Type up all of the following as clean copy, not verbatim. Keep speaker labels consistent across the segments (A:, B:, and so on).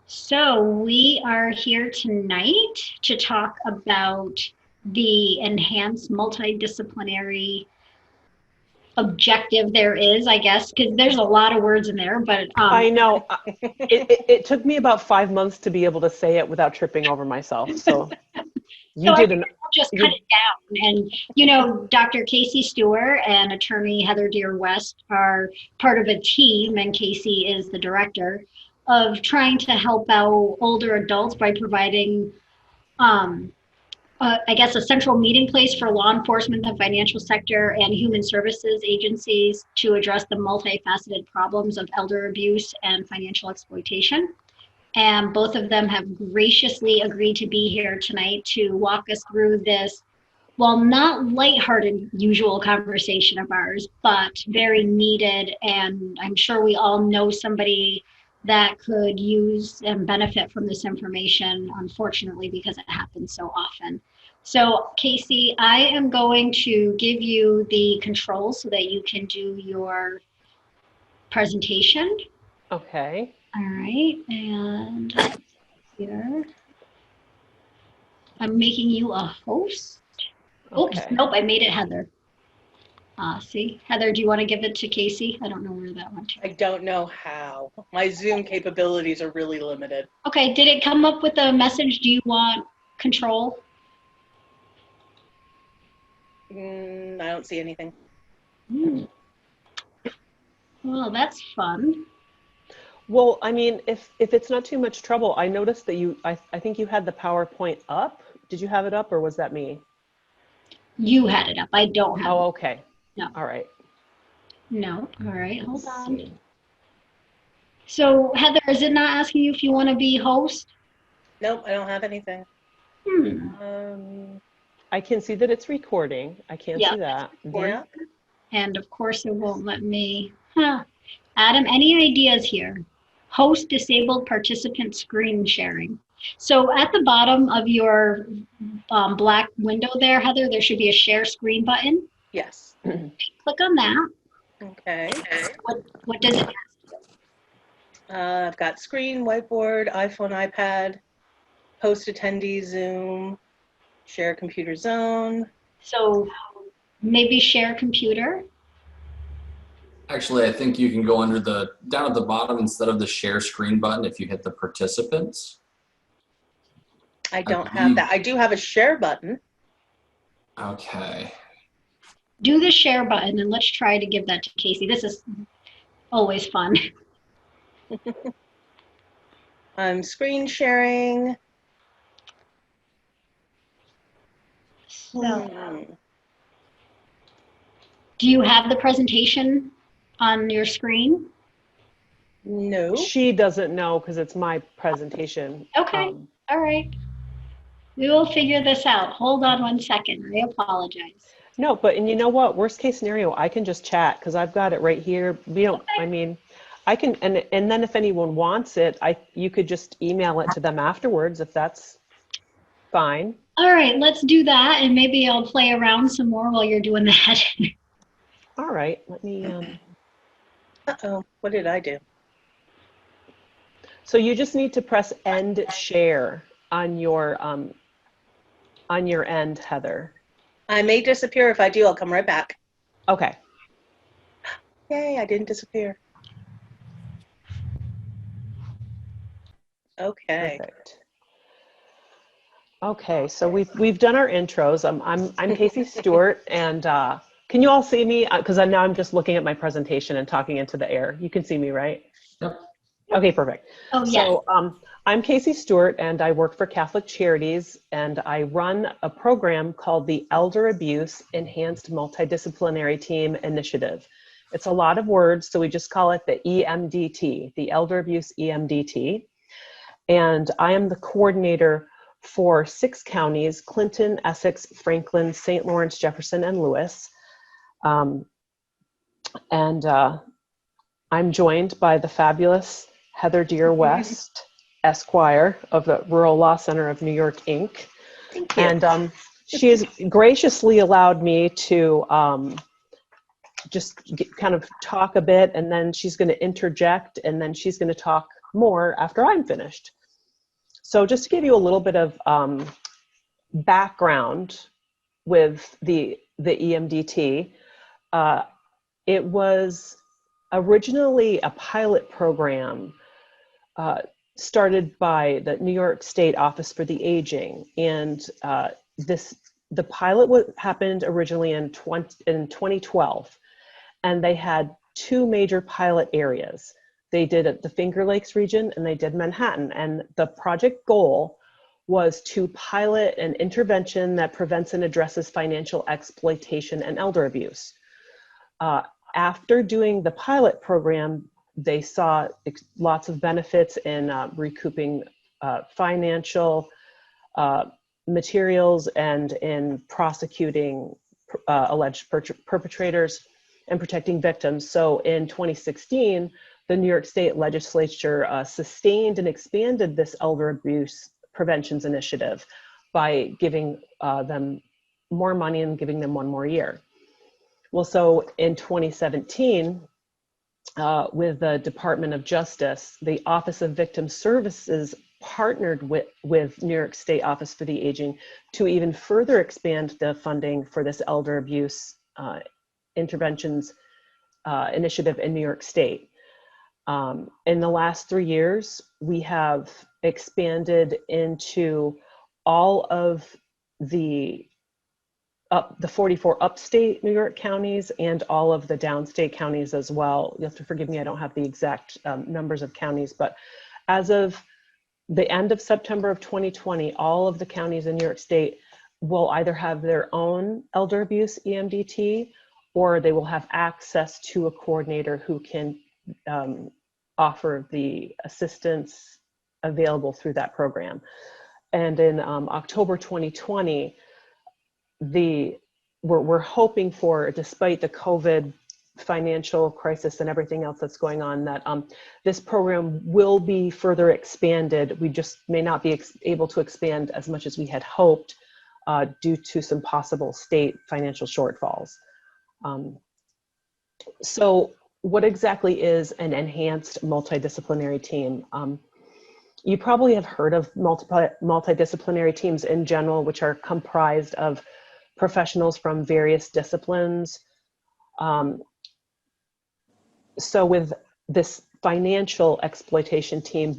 A: So we are here tonight to talk about the enhanced multidisciplinary objective there is, I guess, because there's a lot of words in there, but
B: I know. It took me about 5 months to be able to say it without tripping over myself. So
A: so
B: you
A: I
B: did
A: think
B: an
A: we'll just cut
B: you
A: it down. And, Dr. Kasey Stewart and attorney Heather Deer West are part of a team, and Kasey is the director of trying to help out older adults by providing um, I guess, a central meeting place for law enforcement, the financial sector, and human services agencies to address the multifaceted problems of elder abuse and financial exploitation. And both of them have graciously agreed to be here tonight to walk us through this, well, not lighthearted usual conversation of ours, but very needed. And I'm sure we all know somebody that could use and benefit from this information, unfortunately, because it happens so often. So, Kasey, I am going to give you the controls so that you can do your presentation.
B: okay.
A: All right, and here, I'm making you a host. Oops,
B: Okay.
A: nope, I made it Heather. See, Heather, do you want to give it to Kasey? I don't know where that went to.
C: I don't know how. My Zoom capabilities are really limited.
A: Okay, did it come up with a message? Do you want control?
C: I don't see anything.
A: Well, that's fun.
B: Well, I mean, if it's not too much trouble, I noticed that I think you had the PowerPoint up. Did you have it up or was that me?
A: You had it up. I don't have it.
B: Oh, okay.
A: No.
B: All right.
A: No. All right, hold on. So, Heather, is it not asking you if you want to be host?
C: Nope, I don't have anything.
B: I can see that it's recording. I can't see that.
C: Yeah.
A: And of course, it won't let me. Adam, any ideas here? Host disabled participant screen sharing. So at the bottom of your black window there, Heather, there should be a share screen button.
C: Yes.
A: Click on that.
C: Okay.
A: What does it ask?
C: I've got screen, whiteboard, iPhone, iPad, host attendee, Zoom, share computer zone.
A: So maybe share computer.
D: Actually, I think you can go under down at the bottom instead of the share screen button if you hit the participants.
C: I don't have that. I do have a share button.
D: Okay.
A: Do the share button and let's try to give that to Kasey. This is always fun.
C: I'm screen sharing.
A: So, do you have the presentation on your screen?
C: No.
B: She doesn't know because it's my presentation.
A: Okay. All right. We will figure this out. Hold on one second. I apologize.
B: No, and you know what? Worst case scenario, I can just chat because I've got it right here. We don't. Okay. I mean, I can, and then if anyone wants it, you could just email it to them afterwards if that's fine.
A: All right, let's do that, and maybe I'll play around some more while you're doing that.
B: All right, let me.
C: Uh-oh, what did I do?
B: So you just need to press end share on your end, Heather.
C: I may disappear. If I do, I'll come right back.
B: Okay.
C: Yay, I didn't disappear. Okay.
B: Perfect. Okay, so we've done our intros. I'm Kasey Stewart, and can you all see me? Because now I'm just looking at my presentation and talking into the air. You can see me, right?
D: Yep.
B: Okay, perfect.
A: Oh, yeah.
B: So I'm Kasey Stewart, and I work for Catholic Charities, and I run a program called the Elder Abuse Enhanced Multidisciplinary Team Initiative. It's a lot of words, so we just call it the EMDT, the Elder Abuse EMDT. And I am the coordinator for 6 counties: Clinton, Essex, Franklin, St. Lawrence, Jefferson, and Lewis. I'm joined by the fabulous Heather Deer West, Esquire of the Rural Law Center of New York, Inc.
C: Thank you.
B: And she has graciously allowed me to kind of talk a bit, and then she's going to interject, and then she's going to talk more after I'm finished. So just to give you a little bit of background with the EMDT, it was originally a pilot program started by the New York State Office for the Aging, and the pilot happened originally in 2012, and they had two major pilot areas. They did the Finger Lakes region and they did Manhattan, and the project goal was to pilot an intervention that prevents and addresses financial exploitation and elder abuse. After doing the pilot program, they saw lots of benefits in recouping financial materials and in prosecuting alleged perpetrators and protecting victims. So in 2016, the New York State Legislature sustained and expanded this elder abuse preventions initiative by giving them more money and giving them one more year. Well, so in 2017, with the Department of Justice, the Office of Victim Services partnered with New York State Office for the Aging to even further expand the funding for this elder abuse interventions initiative in New York State. In the last 3 years, we have expanded into all of the 44 upstate New York counties and all of the downstate counties as well. You'll have to forgive me, I don't have the exact numbers of counties, but as of the end of September of 2020, all of the counties in New York State will either have their own elder abuse EMDT, or they will have access to a coordinator who can offer the assistance available through that program. And in October 2020, we're hoping for, despite the COVID financial crisis and everything else that's going on, that this program will be further expanded. We just may not be able to expand as much as we had hoped due to some possible state financial shortfalls. So what exactly is an enhanced multidisciplinary team? You probably have heard of multidisciplinary teams in general, which are comprised of professionals from various disciplines. So with this financial exploitation team,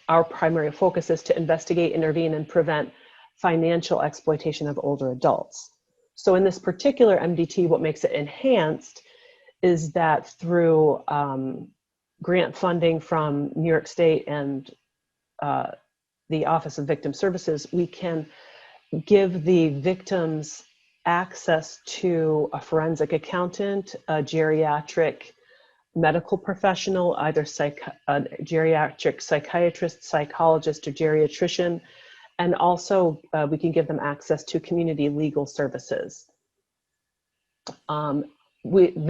B: our primary focus is to investigate, intervene, and prevent financial exploitation of older adults. So in this particular MDT, what makes it enhanced is that through grant funding from New York State and the Office of Victim Services, we can give the victims access to a forensic accountant, a geriatric medical professional, either a geriatric psychiatrist, psychologist, or geriatrician, and also we can give them access to community legal services. The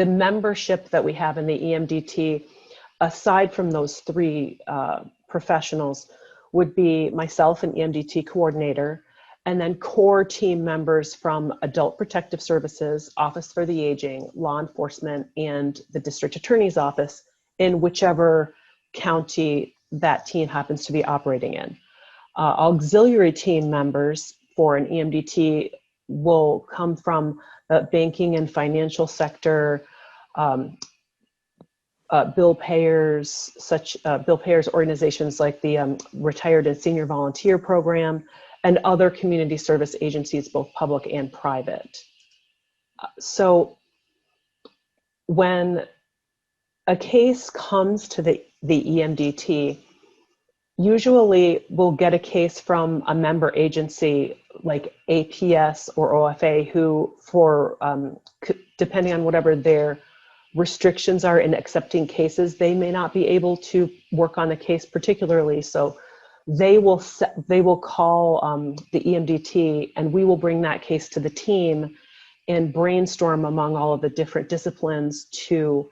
B: membership that we have in the EMDT, aside from those three professionals, would be myself, an EMDT coordinator, and then core team members from Adult Protective Services, Office for the Aging, law enforcement, and the district attorney's office in whichever county that team happens to be operating in. Auxiliary team members for an EMDT will come from the banking and financial sector, bill payers organizations like the Retired and Senior Volunteer Program, and other community service agencies, both public and private. So when a case comes to the EMDT, usually we'll get a case from a member agency like APS or OFA, who depending on whatever their restrictions are in accepting cases, they may not be able to work on the case particularly. So they will call the EMDT, and we will bring that case to the team and brainstorm among all of the different disciplines to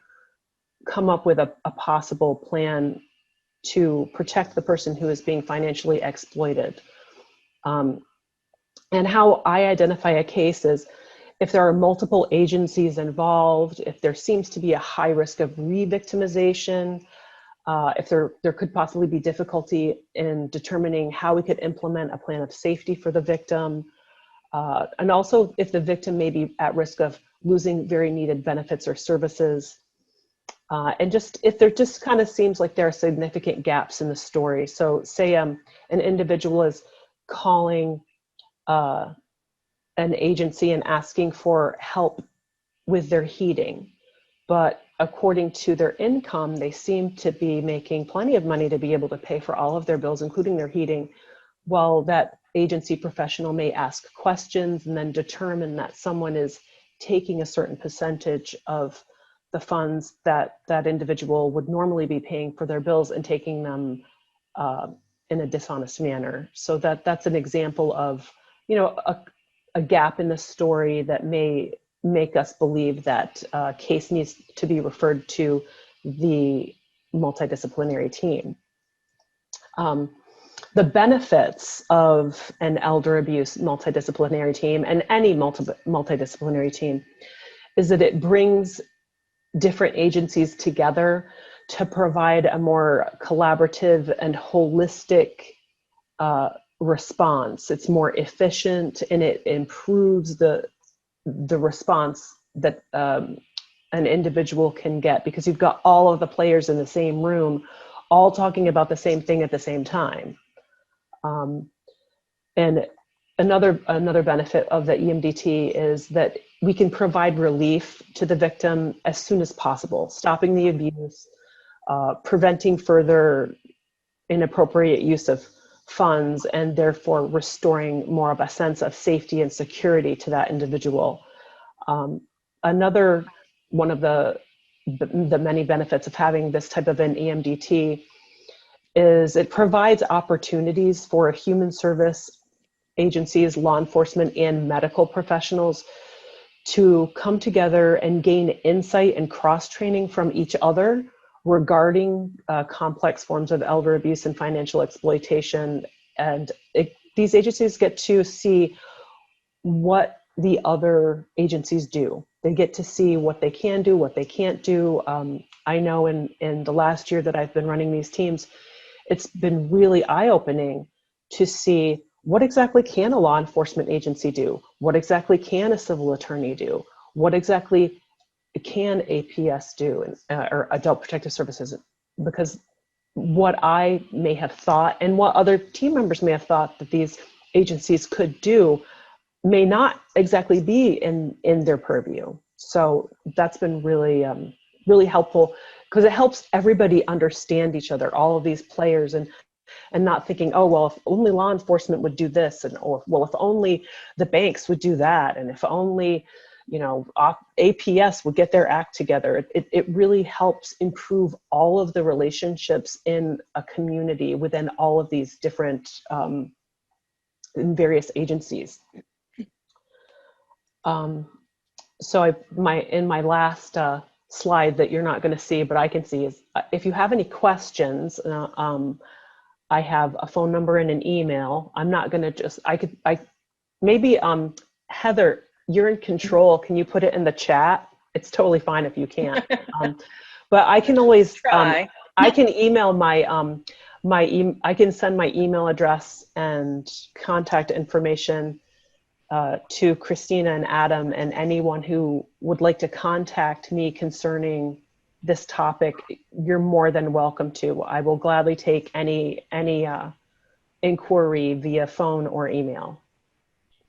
B: come up with a possible plan to protect the person who is being financially exploited. And how I identify a case is if there are multiple agencies involved, if there seems to be a high risk of re-victimization, if there could possibly be difficulty in determining how we could implement a plan of safety for the victim, and also if the victim may be at risk of losing very needed benefits or services. And just if there just kind of seems like there are significant gaps in the story. So say an individual is calling an agency and asking for help with their heating, but according to their income, they seem to be making plenty of money to be able to pay for all of their bills, including their heating. Well, that agency professional may ask questions and then determine that someone is taking a certain percentage of the funds that that individual would normally be paying for their bills and taking them in a dishonest manner. So that's an example of, a gap in the story that may make us believe that a case needs to be referred to the multidisciplinary team. The benefits of an elder abuse multidisciplinary team and any multidisciplinary team is that it brings different agencies together to provide a more collaborative and holistic response. It's more efficient and it improves the response that an individual can get, because you've got all of the players in the same room all talking about the same thing at the same time. And another benefit of the EMDT is that we can provide relief to the victim as soon as possible, stopping the abuse, preventing further inappropriate use of funds, and therefore restoring more of a sense of safety and security to that individual. Another one of the many benefits of having this type of an EMDT is it provides opportunities for human service agencies, law enforcement, and medical professionals to come together and gain insight and cross-training from each other regarding complex forms of elder abuse and financial exploitation. And these agencies get to see what the other agencies do. They get to see what they can do, what they can't do. I know in the last year that I've been running these teams, it's been really eye-opening to see what exactly can a law enforcement agency do? What exactly can a civil attorney do? What exactly can APS do, or Adult Protective Services? Because what I may have thought and what other team members may have thought that these agencies could do may not exactly be in their purview. So that's been really, really helpful, because it helps everybody understand each other, all of these players, and not thinking, oh, well, if only law enforcement would do this, and or, well, if only the banks would do that, and if only, APS would get their act together. It really helps improve all of the relationships in a community within all of these different various agencies. So in my last slide that you're not going to see, but I can see, is if you have any questions, I have a phone number and an email. I'm not going to maybe Heather, you're in control. Can you put it in the chat? It's totally fine if you can't. But I can always try. I can email I can send my email address and contact information to Christina and Adam, and anyone who would like to contact me concerning this topic. You're more than welcome to. I will gladly take any inquiry via phone or email.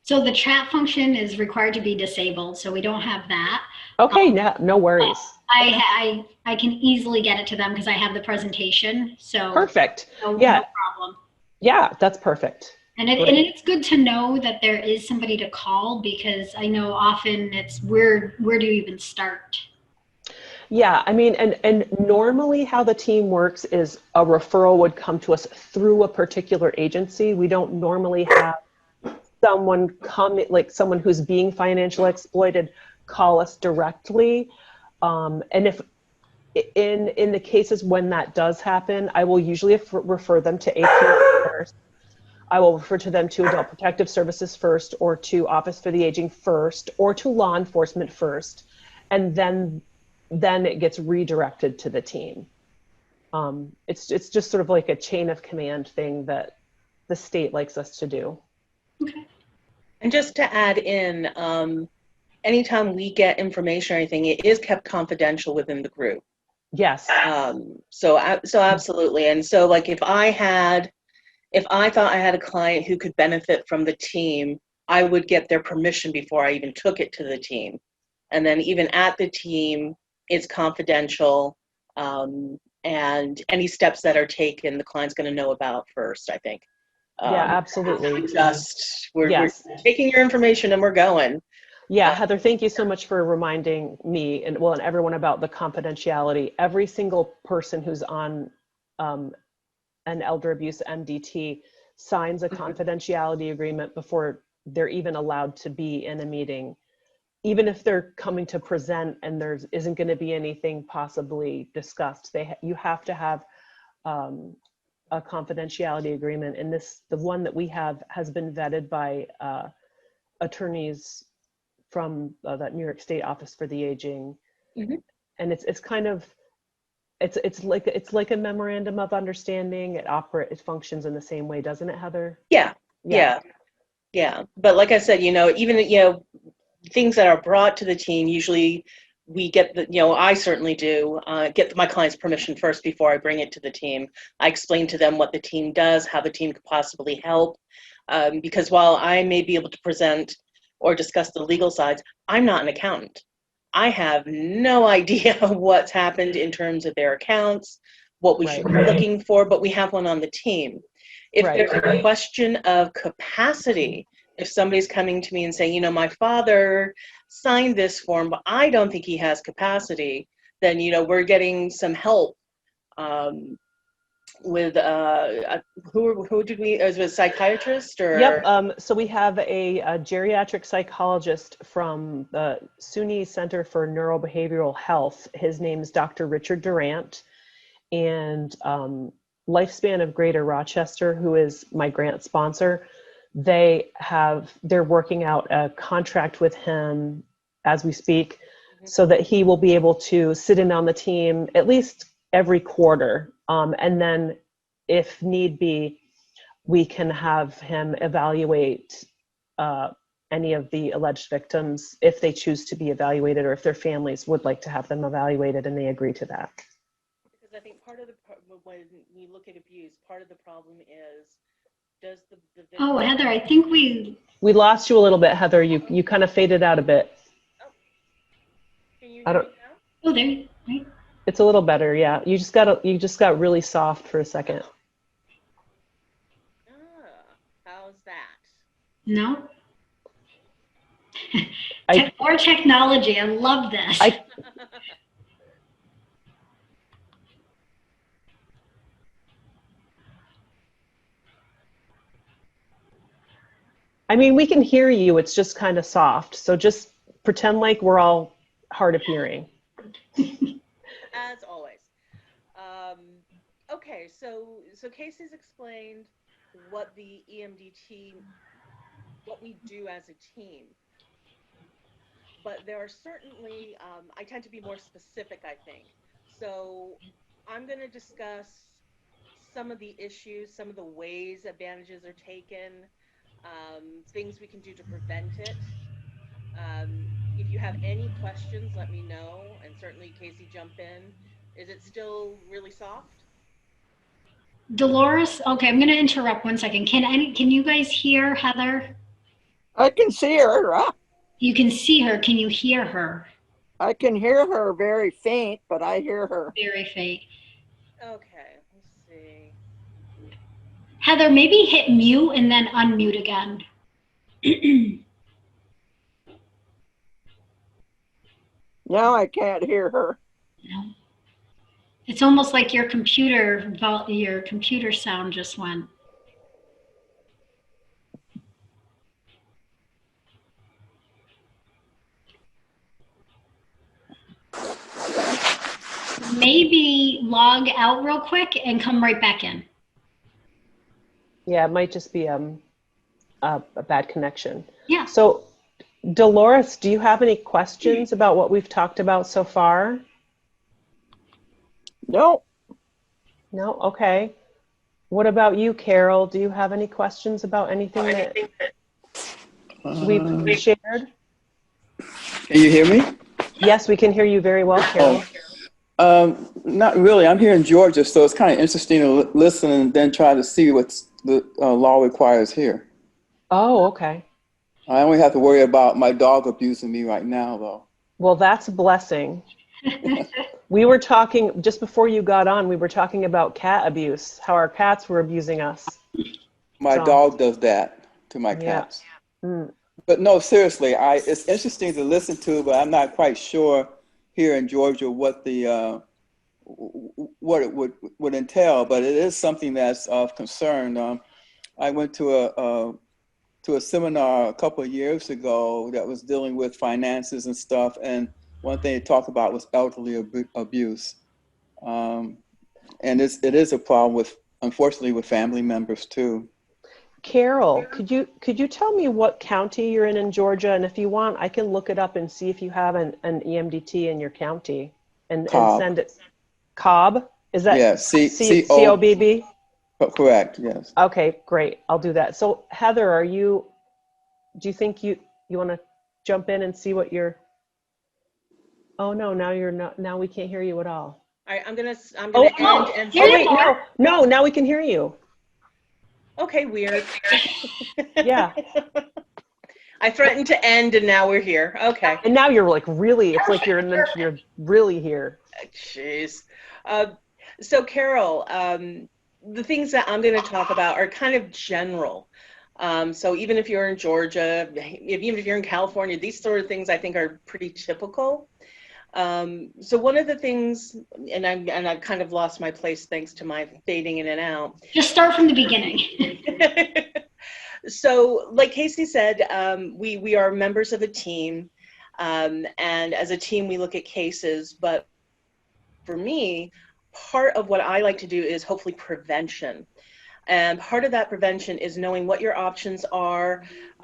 A: So the chat function is required to be disabled, so we don't have that.
B: Okay, no worries.
A: I can easily get it to them because I have the presentation. So
B: perfect.
A: No problem.
B: Yeah, that's perfect.
A: And it's good to know that there is somebody to call, because I know often it's where do you even start?
B: Yeah, I mean, and normally how the team works is a referral would come to us through a particular agency. We don't normally have someone someone who's being financially exploited call us directly. And if in the cases when that does happen, I will usually refer them to APS first. I will refer to them to Adult Protective Services first, or to Office for the Aging first, or to law enforcement first, and then it gets redirected to the team. It's just sort of like a chain of command thing that the state likes us to do.
A: Okay.
C: And just to add in, anytime we get information or anything, it is kept confidential within the group.
B: Yes.
C: So absolutely. And so like if I thought I had a client who could benefit from the team, I would get their permission before I even took it to the team. And then even at the team, it's confidential. And any steps that are taken, the client's going to know about first, I think.
B: Yeah, absolutely.
C: We're
B: Yes.
C: taking your information and we're going.
B: Yeah, Heather, thank you so much for reminding me and everyone about the confidentiality. Every single person who's on an elder abuse MDT signs a confidentiality agreement before they're even allowed to be in a meeting. Even if they're coming to present and there isn't going to be anything possibly discussed, you have to have a confidentiality agreement. And the one that we have has been vetted by attorneys from that New York State Office for the Aging.
C: Mm-hmm.
B: And it's kind of, it's like a memorandum of understanding. It functions in the same way, doesn't it, Heather?
C: Yeah. But like I said, even, things that are brought to the team, usually we get I certainly do get my client's permission first before I bring it to the team. I explain to them what the team does, how the team could possibly help. Because while I may be able to present or discuss the legal sides, I'm not an accountant. I have no idea what's happened in terms of their accounts, what we should be looking for, but we have one on the team. If there's a question of capacity, if somebody's coming to me and saying, my father signed this form, but I don't think he has capacity, then, we're getting some help with who did we, was it a psychiatrist or?
B: Yep. So we have a geriatric psychologist from the SUNY Center for Neurobehavioral Health. His name is Dr. Richard Durant, and Lifespan of Greater Rochester, who is my grant sponsor. They're working out a contract with him as we speak, so that he will be able to sit in on the team at least every quarter. And then if need be, we can have him evaluate any of the alleged victims if they choose to be evaluated, or if their families would like to have them evaluated and they agree to that.
C: Because I think part of when you look at abuse, part of the problem is, does the victim...
A: Oh, Heather, I think we
B: lost you a little bit, Heather. You kind of faded out a bit.
C: Oh. Can you hear me now?
A: Oh, there you right.
B: It's a little better, yeah. You just got really soft for a second.
C: How's that?
A: No. More technology. I love this.
B: I mean, we can hear you. It's just kind of soft. So just pretend like we're all hard of hearing.
C: As always. Okay, so Kasey's explained what the EMDT, what we do as a team. But there are certainly, I tend to be more specific, I think. So I'm going to discuss some of the issues, some of the ways advantages are taken, things we can do to prevent it. If you have any questions, let me know, and certainly Kasey, jump in. Is it still really soft?
A: Dolores, okay, I'm going to interrupt 1 second. Can you guys hear Heather?
E: I can see her.
A: You can see her. Can you hear her?
E: I can hear her very faint, but I hear her.
A: Very faint.
C: Okay, let's see.
A: Heather, maybe hit mute and then unmute again.
E: Now I can't hear her.
A: No. It's almost like your computer sound just went. Maybe log out real quick and come right back in.
B: Yeah, it might just be a bad connection.
A: Yeah.
B: So, Dolores, do you have any questions about what we've talked about so far?
E: No.
B: No? Okay. What about you, Carol? Do you have any questions about anything that we've shared?
F: Can you hear me?
B: Yes, we can hear you very well, Carol.
F: Not really. I'm here in Georgia, so it's kind of interesting to listen and then try to see what the law requires here.
B: Oh, okay.
F: I only have to worry about my dog abusing me right now, though.
B: Well, that's a blessing. We were talking, just before you got on, we were talking about cat abuse, how our cats were abusing us.
F: My dog does that to my
B: Yeah.
F: cats.
B: Mm.
F: But no, seriously, it's interesting to listen to, but I'm not quite sure here in Georgia what the what it would entail. But it is something that's of concern. I went to a seminar a couple of years ago that was dealing with finances and stuff, and one thing they talked about was elderly abuse, and it is a problem with, unfortunately, with family members too.
B: Carol, could you tell me what county you're in Georgia? And if you want, I can look it up and see if you have an EMDT in your county and
F: Cobb.
B: send it. Cobb? Is that
F: Yeah,
B: COBB?
F: Correct, yes.
B: Okay, great. I'll do that. So Heather, do you think you want to jump in and see what you're, oh no, now you're not, now we can't hear you at all.
C: All right, I'm gonna
B: Oh,
C: end and
B: oh wait, no, now we can hear you.
C: Okay, weird.
B: Yeah.
C: I threatened to end and now we're here. Okay.
B: And now you're like really, it's like you're really here.
C: Jeez. So Carol, the things that I'm going to talk about are kind of general. So even if you're in Georgia, even if you're in California, these sort of things I think are pretty typical. So one of the things, and I've kind of lost my place thanks to my fading in and out.
A: Just start from the beginning.
C: So like Kasey said, we are members of a team, and as a team we look at cases, but for me, part of what I like to do is hopefully prevention. And part of that prevention is knowing what your options are,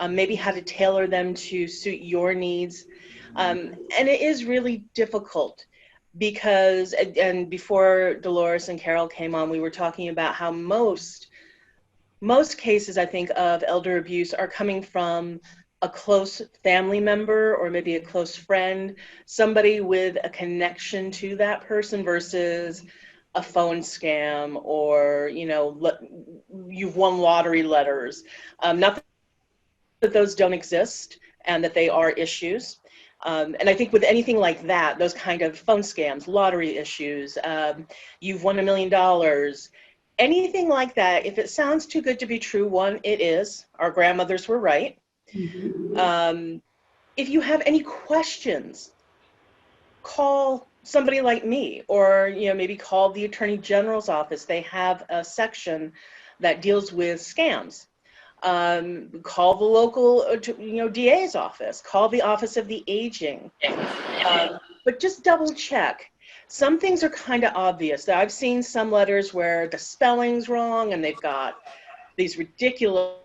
C: maybe how to tailor them to suit your needs. And it is really difficult because, and before Dolores and Carol came on, we were talking about how most cases, I think, of elder abuse are coming from a close family member or maybe a close friend, somebody with a connection to that person versus a phone scam or, you've won lottery letters. Not that those don't exist and that they are issues. And I think with anything like that, those kind of phone scams, lottery issues, you've won $1 million, anything like that, if it sounds too good to be true, one, it is. Our grandmothers were right. Mm-hmm. If you have any questions, call somebody like me, or maybe call the Attorney General's office. They have a section that deals with scams. Call the local DA's office, call the Office of the Aging, but just double check. Some things are kind of obvious. I've seen some letters where the spelling's wrong and they've got these ridiculous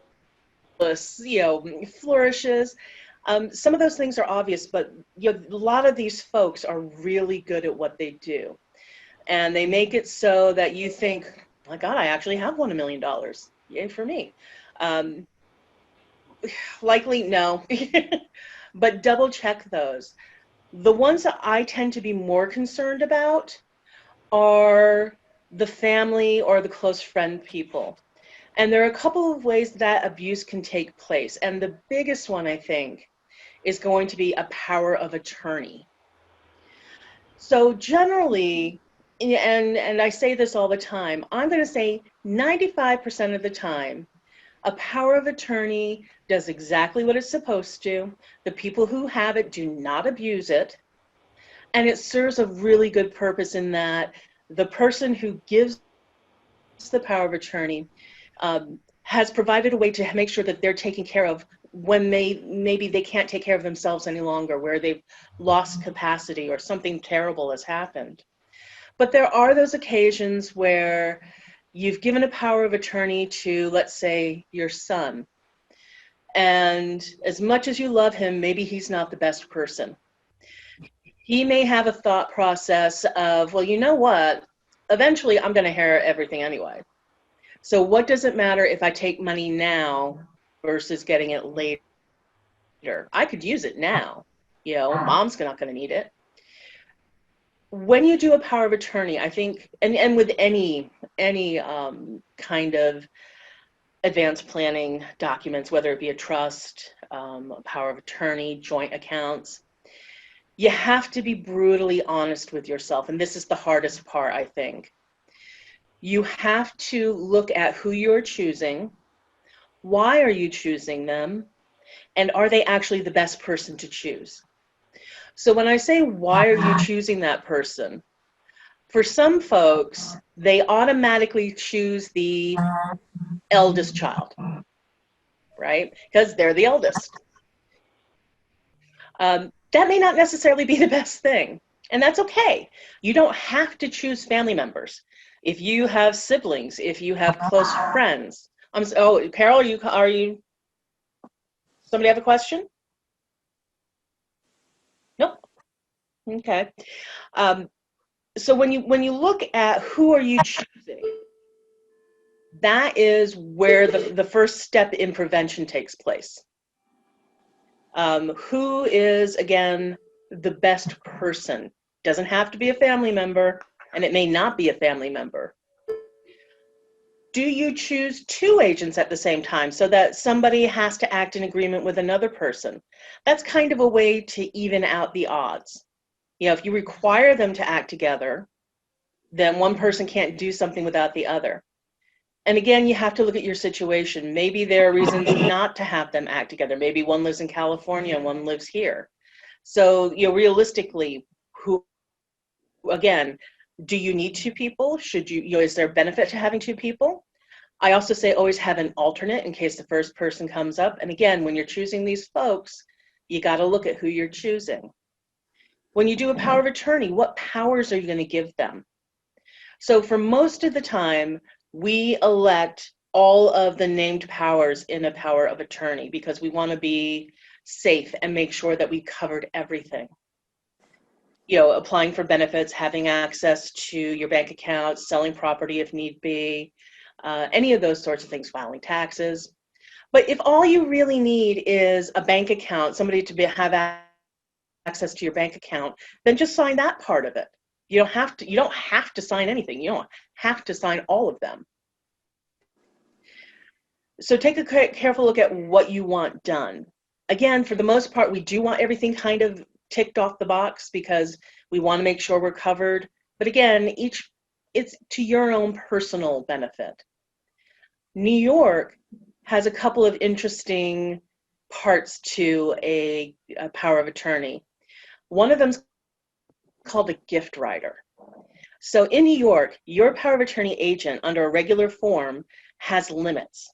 C: flourishes. Some of those things are obvious, but a lot of these folks are really good at what they do. And they make it so that you think, my God, I actually have won $1 million. Yay for me. Likely no, but double check those. The ones that I tend to be more concerned about are the family or the close friend people. And there are a couple of ways that abuse can take place. And the biggest one, I think, is going to be a power of attorney. So generally, and I say this all the time, I'm going to say 95% of the time, a power of attorney does exactly what it's supposed to. The people who have it do not abuse it. And it serves a really good purpose in that the person who gives the power of attorney has provided a way to make sure that they're taken care of when maybe they can't take care of themselves any longer, where they've lost capacity or something terrible has happened. But there are those occasions where you've given a power of attorney to, let's say, your son. And as much as you love him, maybe he's not the best person. He may have a thought process of, well, you know what? eventually I'm going to inherit everything anyway. So what does it matter if I take money now versus getting it later? I could use it now. You know, mom's not going to need it. When you do a power of attorney, I think, and with any kind of advanced planning documents, whether it be a trust, a power of attorney, joint accounts, you have to be brutally honest with yourself. And this is the hardest part, I think. You have to look at who you're choosing, why are you choosing them, and are they actually the best person to choose? So when I say, why are you choosing that person? For some folks, they automatically choose the eldest child, right? Because they're the eldest. That may not necessarily be the best thing, and that's okay. You don't have to choose family members. If you have siblings, if you have close friends. Oh, Carol, are you? Somebody have a question? Nope. Okay. So when you look at who are you choosing, that is where the first step in prevention takes place. Who is, again, the best person? Doesn't have to be a family member, and it may not be a family member. Do you choose two agents at the same time so that somebody has to act in agreement with another person? That's kind of a way to even out the odds. You know, if you require them to act together, then one person can't do something without the other. And again, you have to look at your situation. Maybe there are reasons not to have them act together. Maybe one lives in California and one lives here. So, you know, realistically, again, do you need two people? Should you, is there benefit to having two people? I also say always have an alternate in case the first person comes up. And again, when you're choosing these folks, you got to look at who you're choosing. When you do a power of attorney, what powers are you going to give them? So for most of the time, we elect all of the named powers in a power of attorney because we want to be safe and make sure that we covered everything. You know, applying for benefits, having access to your bank account, selling property if need be, any of those sorts of things, filing taxes. But if all you really need is a bank account, somebody to have access to your bank account, then just sign that part of it. You don't have to sign anything. You don't have to sign all of them. So take a careful look at what you want done. Again, for the most part, we do want everything kind of ticked off the box because we want to make sure we're covered. But again, it's to your own personal benefit. New York has a couple of interesting parts to a power of attorney. One of them's called a gift writer. So in New York, your power of attorney agent under a regular form has limits.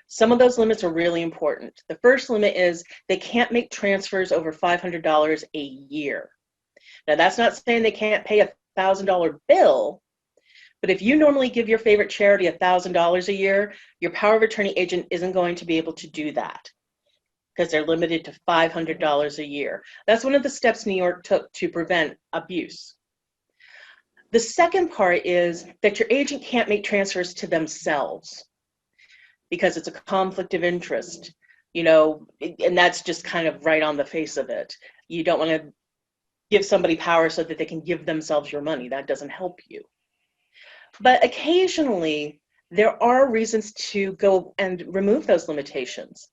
C: Some of those limits are really important. The first limit is they can't make transfers over $500 a year. Now that's not saying they can't pay a $1,000 bill, but if you normally give your favorite charity $1,000 a year, your power of attorney agent isn't going to be able to do that because they're limited to $500 a year. That's one of the steps New York took to prevent abuse. The second part is that your agent can't make transfers to themselves because it's a conflict of interest, you know, and that's just kind of right on the face of it. You don't want to give somebody power so that they can give themselves your money. That doesn't help you. But occasionally, there are reasons to go and remove those limitations.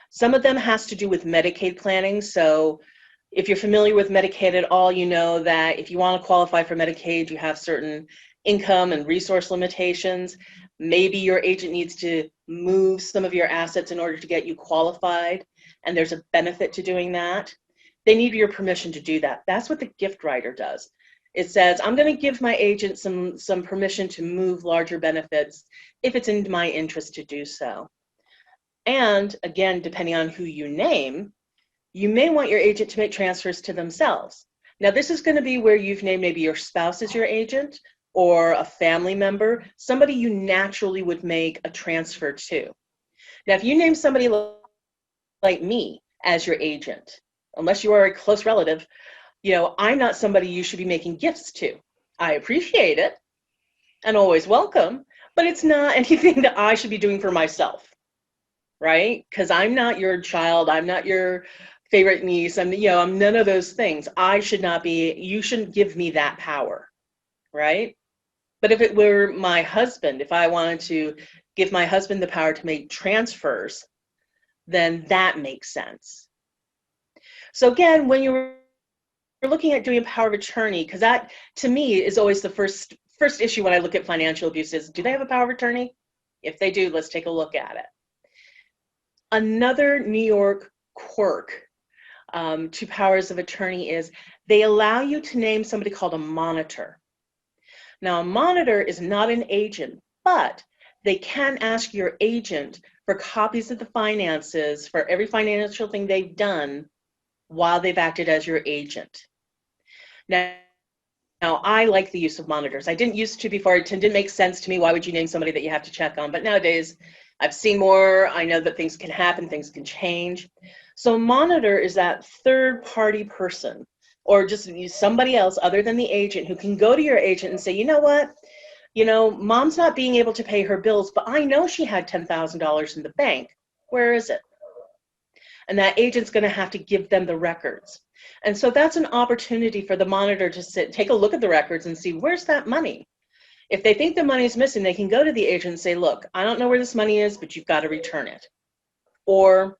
C: Some of them has to do with Medicaid planning. So if you're familiar with Medicaid at all, you know that if you want to qualify for Medicaid, you have certain income and resource limitations. Maybe your agent needs to move some of your assets in order to get you qualified, and there's a benefit to doing that. They need your permission to do that. That's what the gift writer does. It says, I'm going to give my agent some permission to move larger benefits if it's in my interest to do so. And again, depending on who you name, you may want your agent to make transfers to themselves. Now, this is going to be where you've named maybe your spouse as your agent or a family member, somebody you naturally would make a transfer to. Now, if you name somebody like me as your agent, unless you are a close relative, you know, I'm not somebody you should be making gifts to. I appreciate it, and always welcome, but it's not anything that I should be doing for myself, right? Because I'm not your child, I'm not your favorite niece, I'm none of those things. You shouldn't give me that power, right? But if it were my husband, if I wanted to give my husband the power to make transfers, then that makes sense. So again, when you're looking at doing power of attorney, because that to me is always the first issue when I look at financial abuse is, do they have a power of attorney? If they do, let's take a look at it. Another New York quirk to powers of attorney is they allow you to name somebody called a monitor. Now, a monitor is not an agent, but they can ask your agent for copies of the finances for every financial thing they've done while they've acted as your agent. Now, I like the use of monitors. I didn't used to before. It didn't make sense to me. Why would you name somebody that you have to check on? But nowadays, I've seen more. I know that things can happen, things can change. So a monitor is that third-party person, or just somebody else other than the agent who can go to your agent and say, you know what? Mom's not being able to pay her bills, but I know she had $10,000 in the bank. Where is it? And that agent's going to have to give them the records. And so that's an opportunity for the monitor to take a look at the records and see, where's that money? If they think the money is missing, they can go to the agent and say, look, I don't know where this money is, but you've got to return it. Or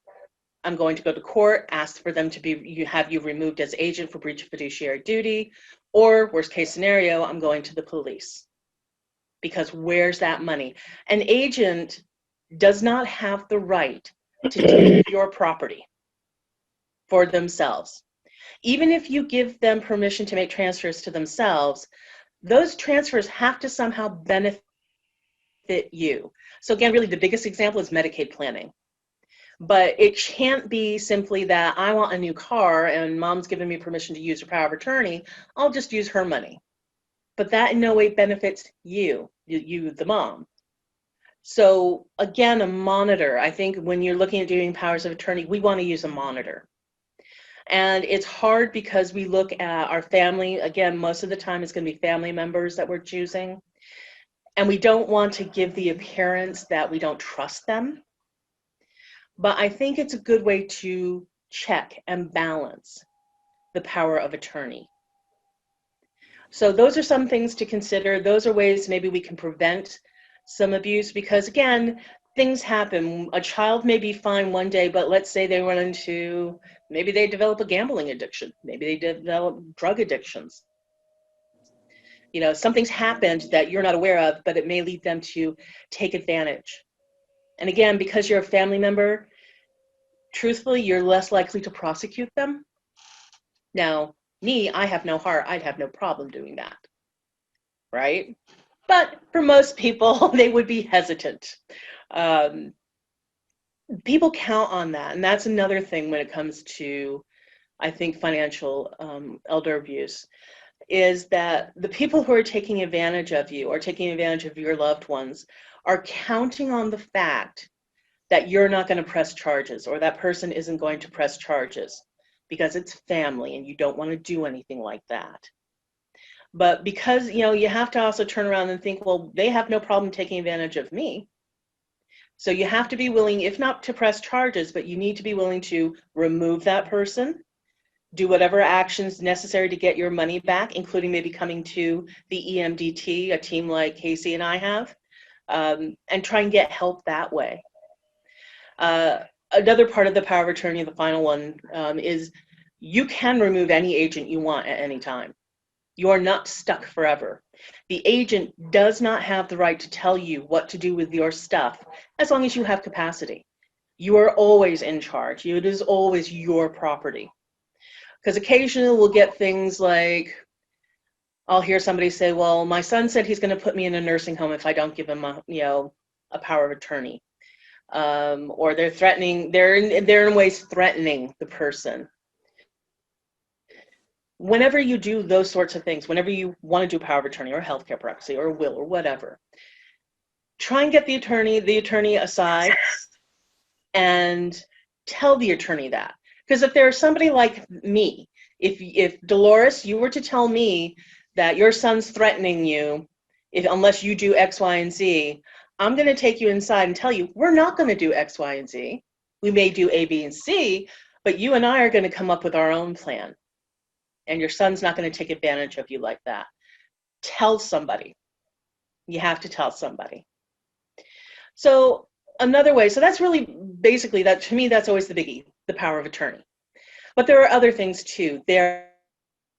C: I'm going to go to court, ask for them to have you removed as agent for breach of fiduciary duty. Or worst case scenario, I'm going to the police. Because where's that money? An agent does not have the right to take your property for themselves. Even if you give them permission to make transfers to themselves, those transfers have to somehow benefit you. So again, really the biggest example is Medicaid planning. But it can't be simply that I want a new car and mom's given me permission to use her power of attorney, I'll just use her money. But that in no way benefits you, the mom. So again, a monitor. I think when you're looking at doing powers of attorney, we want to use a monitor. And it's hard because we look at our family. Again, most of the time it's going to be family members that we're choosing. And we don't want to give the appearance that we don't trust them. But I think it's a good way to check and balance the power of attorney. So those are some things to consider. Those are ways maybe we can prevent some abuse, because again, things happen. A child may be fine one day, but let's say they run into, maybe they develop a gambling addiction. Maybe they develop drug addictions. Something's happened that you're not aware of, but it may lead them to take advantage. And again, because you're a family member, truthfully, you're less likely to prosecute them. Now, me, I have no heart. I'd have no problem doing that, right? But for most people, they would be hesitant. People count on that. And that's another thing when it comes to, I think, financial elder abuse, is that the people who are taking advantage of you or taking advantage of your loved ones are counting on the fact that you're not going to press charges, or that person isn't going to press charges, because it's family and you don't want to do anything like that. But because, you have to also turn around and think, well, they have no problem taking advantage of me. So you have to be willing, if not to press charges, but you need to be willing to remove that person, do whatever actions necessary to get your money back, including maybe coming to the EMDT, a team like Kasey and I have, and try and get help that way. Another part of the power of attorney, the final one, is you can remove any agent you want at any time. You are not stuck forever. The agent does not have the right to tell you what to do with your stuff as long as you have capacity. You are always in charge. It is always your property. Because occasionally we'll get things like, I'll hear somebody say, well, my son said he's going to put me in a nursing home if I don't give him a power of attorney. Or they're threatening, they're in ways threatening the person. Whenever you do those sorts of things, whenever you want to do power of attorney or a healthcare proxy or a will or whatever, try and get the attorney aside and tell the attorney that. Because if there's somebody like me, if Dolores, you were to tell me that your son's threatening you unless you do X, Y, and Z, I'm going to take you inside and tell you, we're not going to do X, Y, and Z. We may do A, B, and C, but you and I are going to come up with our own plan. And your son's not going to take advantage of you like that. Tell somebody. You have to tell somebody. So another way, so that's really basically, that to me, that's always the biggie, the power of attorney. But there are other things too. There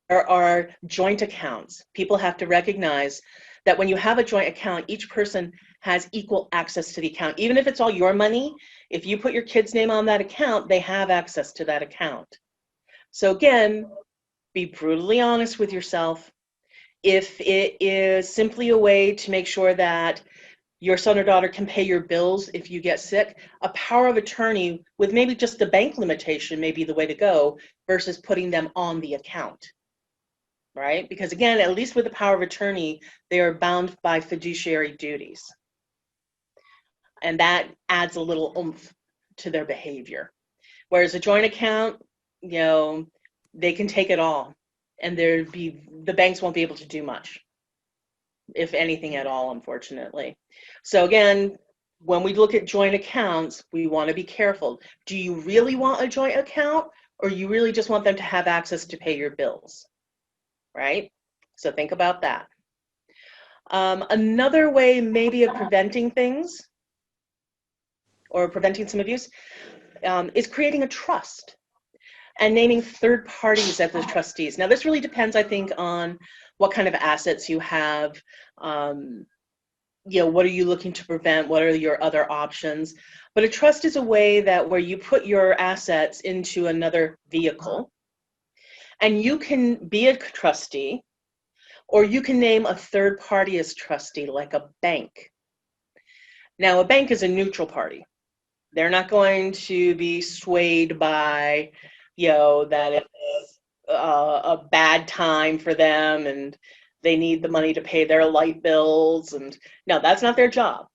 C: are joint accounts. People have to recognize that when you have a joint account, each person has equal access to the account. Even if it's all your money, if you put your kid's name on that account, they have access to that account. So again, be brutally honest with yourself. If it is simply a way to make sure that your son or daughter can pay your bills if you get sick, a power of attorney with maybe just the bank limitation may be the way to go versus putting them on the account, right? Because again, at least with the power of attorney, they are bound by fiduciary duties. And that adds a little oomph to their behavior. Whereas a joint account, you know, they can take it all, and the banks won't be able to do much, if anything at all, unfortunately. So again, when we look at joint accounts, we want to be careful. Do you really want a joint account, or you really just want them to have access to pay your bills, right? So think about that. Another way maybe of preventing things, or preventing some abuse, is creating a trust and naming third parties as the trustees. Now, this really depends, I think, on what kind of assets you have. You know, what are you looking to prevent? What are your other options? But a trust is a way that where you put your assets into another vehicle, and you can be a trustee, or you can name a third party as trustee, like a bank. Now, a bank is a neutral party. They're not going to be swayed by, you know, that it's a bad time for them and they need the money to pay their light bills. And no, that's not their job.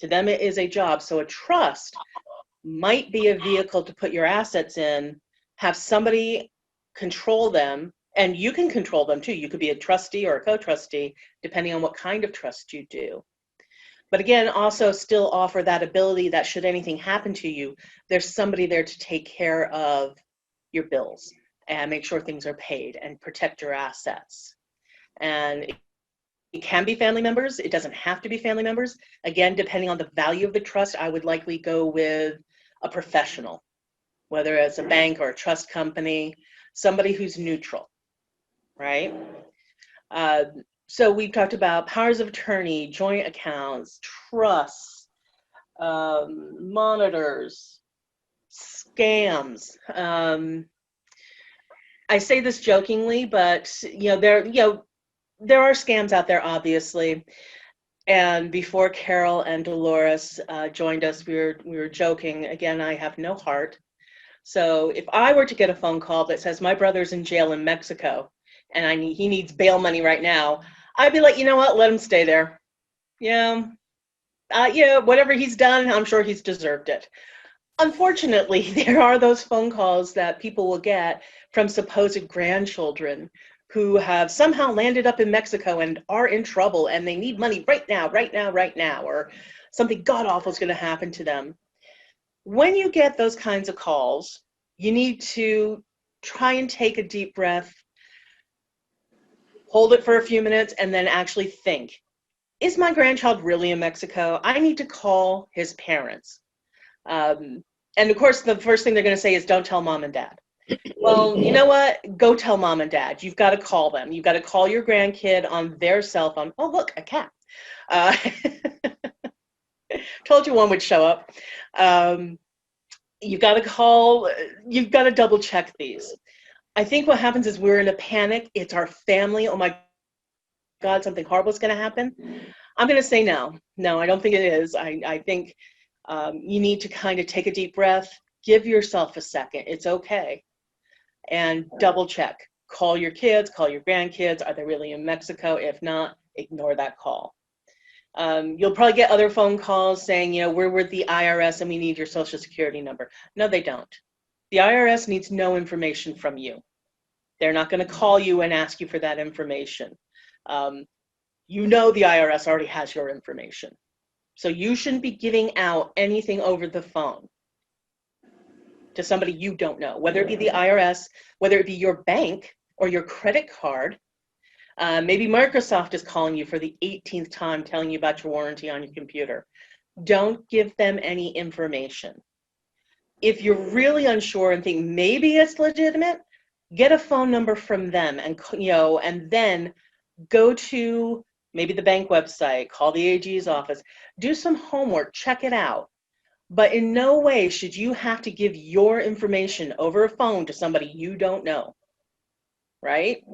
C: To them, it is a job. So a trust might be a vehicle to put your assets in, have somebody control them, and you can control them too. You could be a trustee or a co-trustee, depending on what kind of trust you do. But again, also still offer that ability that should anything happen to you, there's somebody there to take care of your bills and make sure things are paid and protect your assets. And it can be family members. It doesn't have to be family members. Again, depending on the value of the trust, I would likely go with a professional, whether it's a bank or a trust company, somebody who's neutral, right? So we've talked about powers of attorney, joint accounts, trusts, monitors, scams. I say this jokingly, but there are scams out there, obviously. And before Carol and Dolores joined us, we were joking. Again, I have no heart. So if I were to get a phone call that says my brother's in jail in Mexico and he needs bail money right now, I'd be like, you know what? Let him stay there. Yeah, whatever he's done, I'm sure he's deserved it. Unfortunately, there are those phone calls that people will get from supposed grandchildren who have somehow landed up in Mexico and are in trouble and they need money right now, or something god-awful is going to happen to them. When you get those kinds of calls, you need to try and take a deep breath, hold it for a few minutes, and then actually think, is my grandchild really in Mexico? I need to call his parents. And of course, the first thing they're going to say is, don't tell mom and dad. Well, you know what? Go tell mom and dad. You've got to call them. You've got to call your grandkid on their cell phone. Oh, look, a cat. Told you one would show up. You've got to call. You've got to double check these. I think what happens is we're in a panic. It's our family. Oh my God, something horrible is going to happen. I'm going to say no. No, I don't think it is. I think you need to kind of take a deep breath. Give yourself a second. It's okay. And double check. Call your kids, call your grandkids. Are they really in Mexico? If not, ignore that call. You'll probably get other phone calls saying, we're with the IRS and we need your social security number. No, they don't. The IRS needs no information from you. They're not going to call you and ask you for that information. You know the IRS already has your information. So you shouldn't be giving out anything over the phone to somebody you don't know, whether it be the IRS, whether it be your bank or your credit card. Maybe Microsoft is calling you for the 18th time telling you about your warranty on your computer. Don't give them any information. If you're really unsure and think maybe it's legitimate, get a phone number from them, and and then go to maybe the bank website, call the AG's office, do some homework, check it out. But in no way should you have to give your information over a phone to somebody you don't know, right?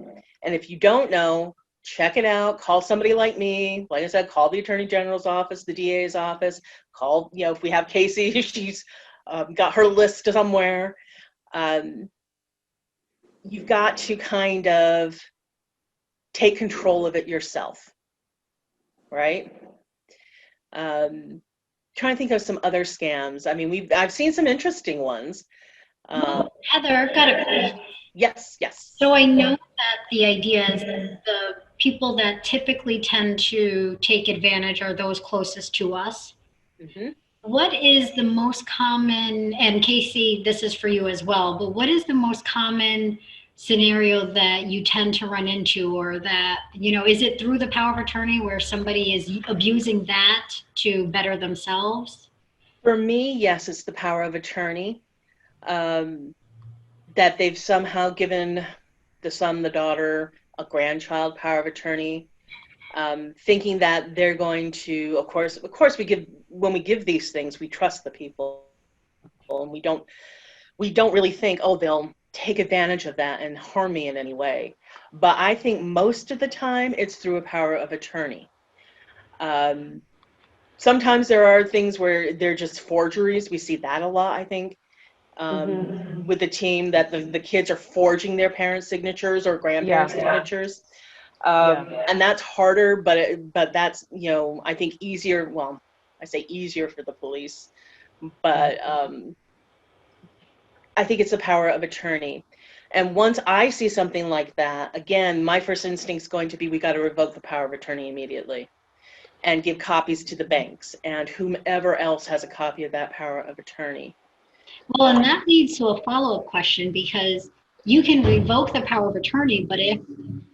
C: And if you don't know, check it out, call somebody like me. Like I said, call the Attorney General's office, the DA's office, call, if we have Kasey, she's got her list somewhere. You've got to kind of take control of it yourself, right? Trying to think of some other scams. I mean, I've seen some interesting ones.
A: Well, Heather, I've got a question.
C: Yes.
A: So I know that the idea is that the people that typically tend to take advantage are those closest to us.
C: Mm-hmm.
A: What is the most common, and Kasey, this is for you as well, but what is the most common scenario that you tend to run into, or that, is it through the power of attorney where somebody is abusing that to better themselves?
C: For me, yes, it's the power of attorney. That they've somehow given the son, the daughter, a grandchild power of attorney, thinking that they're going to, of course, when we give these things, we trust the people, and we don't really think, oh, they'll take advantage of that and harm me in any way. But I think most of the time it's through a power of attorney. Sometimes there are things where they're just forgeries. We see that a lot, I think. With the team, that the kids are forging their parents' signatures or grandparents' signatures. And that's harder, but that's, I think easier. Well, I say easier for the police, but I think it's the power of attorney. And once I see something like that, again, my first instinct is going to be, we got to revoke the power of attorney immediately and give copies to the banks and whomever else has a copy of that power of attorney.
A: Well, and that leads to a follow-up question, because you can revoke the power of attorney, but if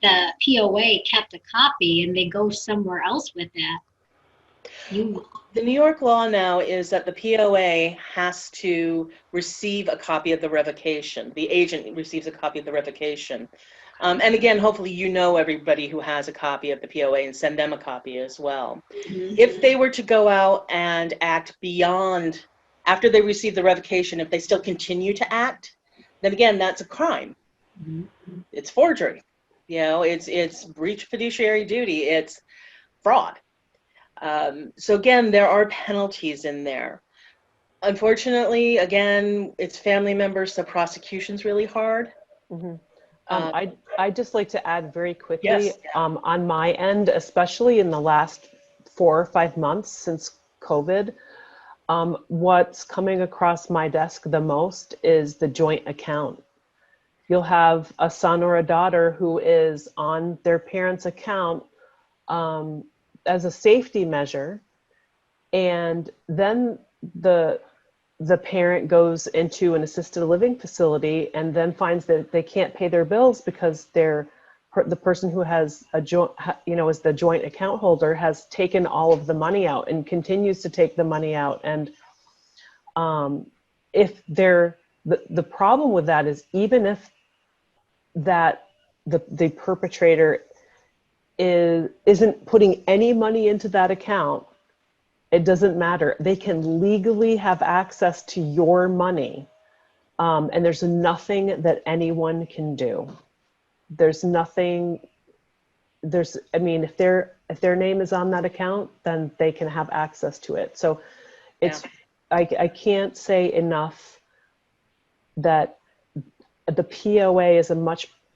A: the POA kept a copy and they go somewhere else with that,
C: The New York law now is that the POA has to receive a copy of the revocation. The agent receives a copy of the revocation. And again, hopefully everybody who has a copy of the POA, and send them a copy as well.
A: Mm-hmm.
C: If they were to go out and act beyond, after they receive the revocation, if they still continue to act, then again, that's a crime.
A: Mm-hmm.
C: It's forgery. It's breach of fiduciary duty. It's fraud. So again, there are penalties in there. Unfortunately, again, it's family members, so prosecution's really hard.
B: Mm-hmm. I'd just like to add very quickly,
C: Yes.
B: On my end, especially in the last 4 or 5 months since COVID, what's coming across my desk the most is the joint account. You'll have a son or a daughter who is on their parents' account as a safety measure, and then the parent goes into an assisted living facility and then finds that they can't pay their bills because the person who has a joint, is the joint account holder, has taken all of the money out and continues to take the money out. And if the problem with that is, even if that the perpetrator isn't putting any money into that account, it doesn't matter. They can legally have access to your money, and there's nothing that anyone can do. There's nothing. If their name is on that account, then they can have access to it. So, it's I can't say enough that the POA is a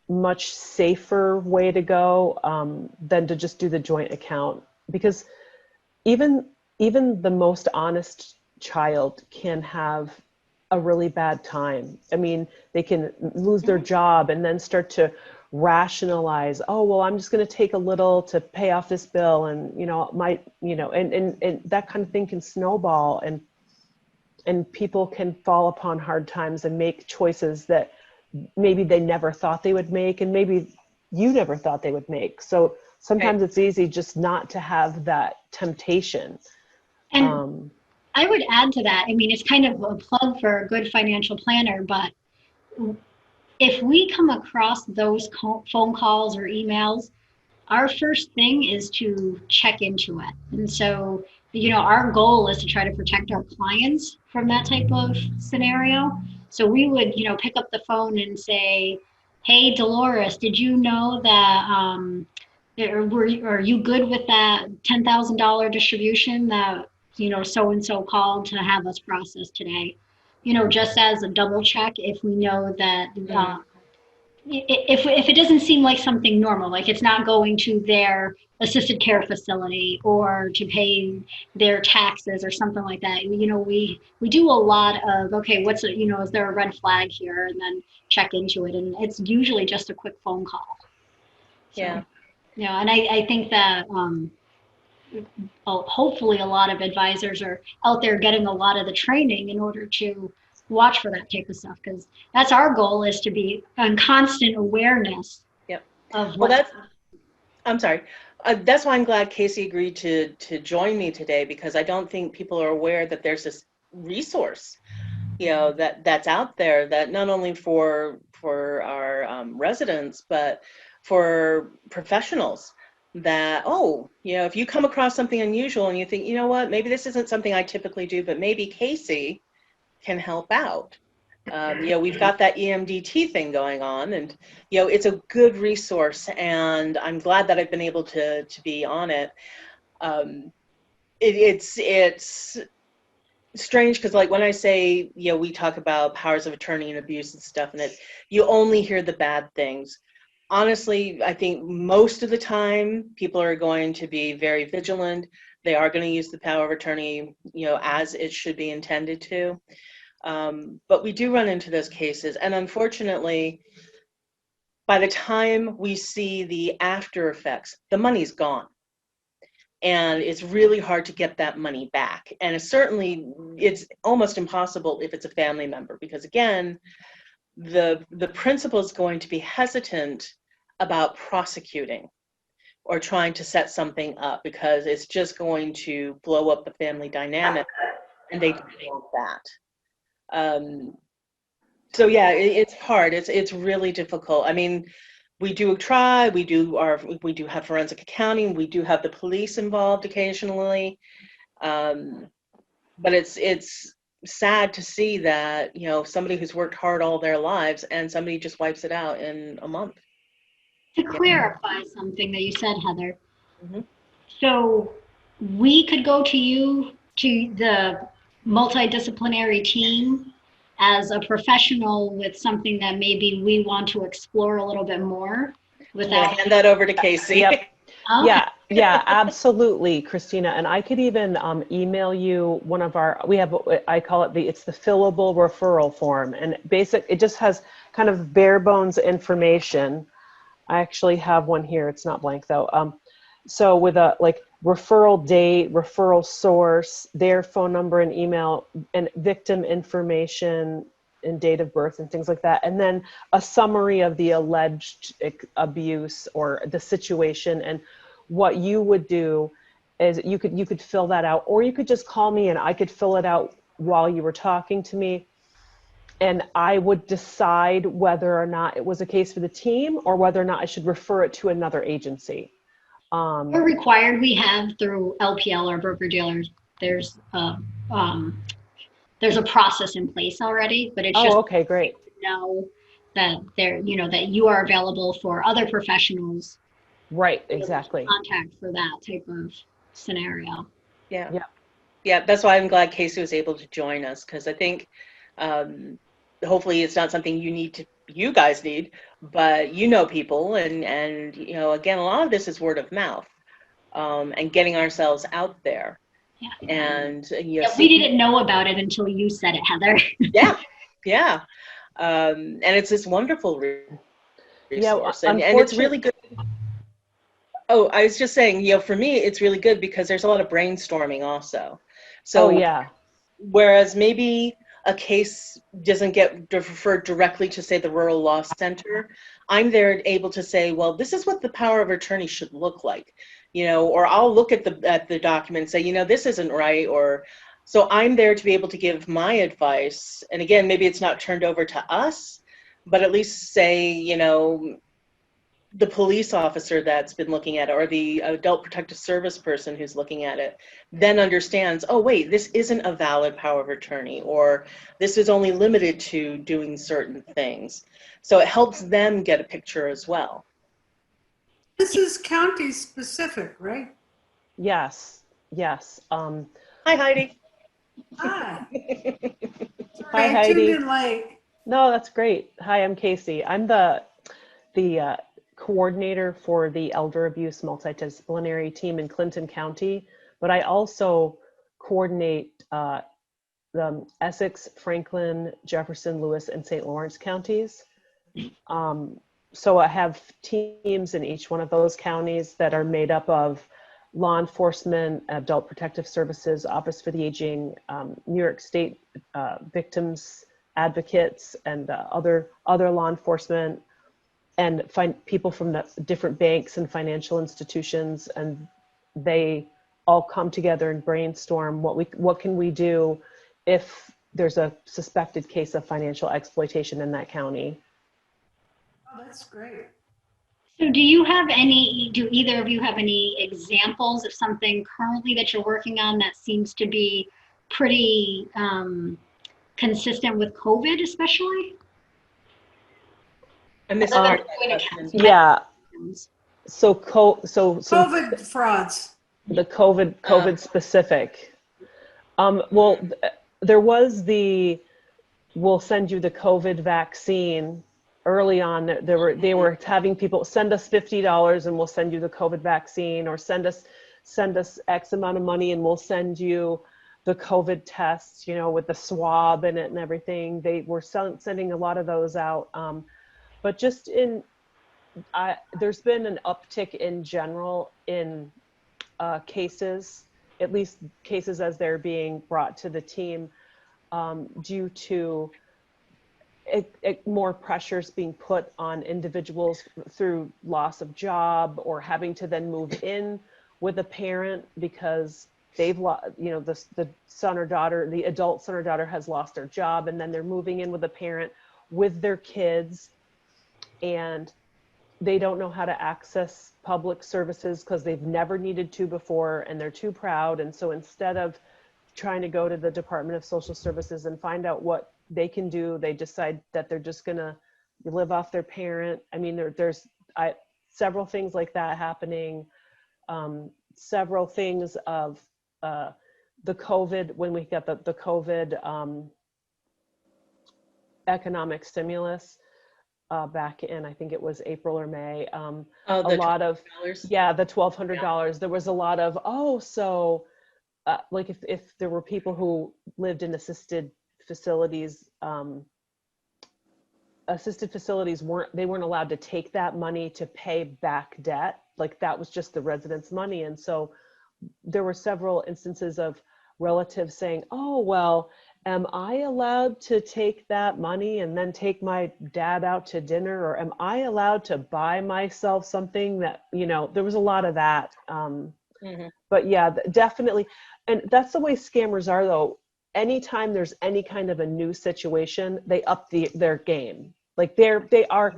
B: much safer way to go than to just do the joint account, because even the most honest child can have a really bad time. I mean, they can lose their job and then start to rationalize, oh, well, I'm just going to take a little to pay off this bill, and and that kind of thing can snowball, and people can fall upon hard times and make choices that maybe they never thought they would make, and maybe you never thought they would make. So sometimes it's easy just not to have that temptation.
A: And I would add to that, I mean, it's kind of a plug for a good financial planner, but if we come across those phone calls or emails, our first thing is to check into it. And so, our goal is to try to protect our clients from that type of scenario. So we would, pick up the phone and say, hey, Dolores, did you know that, are you good with that $10,000 distribution that, so-and-so called to have us process today? Just as a double check, if we know that, if it doesn't seem like something normal, like it's not going to their assisted care facility or to pay their taxes or something like that, we do a lot of, okay, is there a red flag here, and then check into it, and it's usually just a quick phone call. So,
C: Yeah.
A: and I think that hopefully a lot of advisors are out there getting a lot of the training in order to watch for that type of stuff, because that's our goal, is to be on constant awareness.
C: Yep.
A: Of
C: Well, I'm sorry. That's why I'm glad Kasey agreed to join me today, because I don't think people are aware that there's this resource, that's out there, that not only for our residents, but for professionals, that, if you come across something unusual and you think, you know what, maybe this isn't something I typically do, but maybe Kasey can help out. We've got that EMDT thing going on, and it's a good resource, and I'm glad that I've been able to be on it. It's strange, because like when I say, we talk about powers of attorney and abuse and stuff, and you only hear the bad things. Honestly, I think most of the time people are going to be very vigilant. They are going to use the power of attorney, as it should be intended to. But we do run into those cases, and unfortunately, by the time we see the after effects, the money's gone. And it's really hard to get that money back. And it's almost impossible if it's a family member, because again, the principal is going to be hesitant about prosecuting or trying to set something up, because it's just going to blow up the family dynamic, and they don't want that. So yeah, it's hard. It's really difficult. I mean, we do try. We do have forensic accounting. We do have the police involved occasionally, but it's sad to see that somebody who's worked hard all their lives, and somebody just wipes it out in a month.
A: To clarify something that you said, Heather.
C: Mm-hmm.
A: So we could go to you, to the multidisciplinary team, as a professional with something that maybe we want to explore a little bit more without.
C: Hand that over to Kasey.
B: Yep.
A: Okay.
B: Yeah, absolutely, Christina. And I could even email you one of I call it it's the Fillable referral form, and it just has kind of bare bones information. I actually have one here. It's not blank though. So with a referral date, referral source, their phone number and email, and victim information and date of birth and things like that. And then a summary of the alleged abuse or the situation. And what you would do is you could fill that out, or you could just call me and I could fill it out while you were talking to me. And I would decide whether or not it was a case for the team, or whether or not I should refer it to another agency.
A: We're required. We have through LPL or broker dealers. There's a process in place already, but it's just
B: okay, great.
A: To know that that you are available for other professionals.
B: Right, exactly.
A: Contact for that type of scenario.
C: Yeah. That's why I'm glad Kasey was able to join us, because I think hopefully it's not something you guys need, but people, and again, a lot of this is word of mouth, and getting ourselves out there.
A: Yeah.
C: And
A: we didn't know about it until you said it, Heather.
C: Yeah. And it's this wonderful resource. And it's really good. Oh, I was just saying, for me, it's really good because there's a lot of brainstorming also. So,
B: yeah.
C: Whereas maybe a case doesn't get referred directly to, say, the Rural Law Center, I'm there able to say, well, this is what the power of attorney should look like, or I'll look at the document and say, this isn't right, or so I'm there to be able to give my advice. And again, maybe it's not turned over to us, but at least say, the police officer that's been looking at it, or the adult protective service person who's looking at it, then understands, oh wait, this isn't a valid power of attorney, or this is only limited to doing certain things. So it helps them get a picture as well.
G: This is county specific, right?
B: Yes.
C: Hi, Heidi.
G: Hi.
B: Hi,
G: I
B: Heidi.
G: tuned in late.
B: No, that's great. Hi, I'm Kasey. I'm the coordinator for the elder abuse multidisciplinary team in Clinton County, but I also coordinate the Essex, Franklin, Jefferson, Lewis, and St. Lawrence counties. So I have teams in each one of those counties that are made up of law enforcement, adult protective services, Office for the Aging, New York State victims advocates, and other law enforcement, and find people from the different banks and financial institutions, and they all come together and brainstorm what can we do if there's a suspected case of financial exploitation in that county.
G: Oh, that's great.
A: So do either of you have any examples of something currently that you're working on that seems to be pretty consistent with COVID, especially?
C: I missed part of that question.
B: Yeah. So
G: COVID frauds.
B: the COVID specific. Well, there was we'll send you the COVID vaccine. Early on, they were having people send us $50 and we'll send you the COVID vaccine, or send us X amount of money and we'll send you the COVID test, with the swab in it and everything. They were sending a lot of those out. But just there's been an uptick in general in cases, at least cases as they're being brought to the team, due to more pressures being put on individuals through loss of job, or having to then move in with a parent because they've lost, the son or daughter, the adult son or daughter has lost their job, and then they're moving in with a parent with their kids, and they don't know how to access public services because they've never needed to before, and they're too proud. And so instead of trying to go to the Department of Social Services and find out what they can do, they decide that they're just gonna live off their parent. I mean, there's several things like that happening. Several things of the COVID, when we got the COVID economic stimulus back in, I think it was April or May. A lot of, yeah, the $1,200. There was a lot of, like if there were people who lived in assisted facilities weren't allowed to take that money to pay back debt. Like that was just the residents' money. And so there were several instances of relatives saying, oh, well, am I allowed to take that money and then take my dad out to dinner? Or am I allowed to buy myself something that, there was a lot of that. But yeah, definitely. And that's the way scammers are, though. Anytime there's any kind of a new situation, they up their game. Like they are,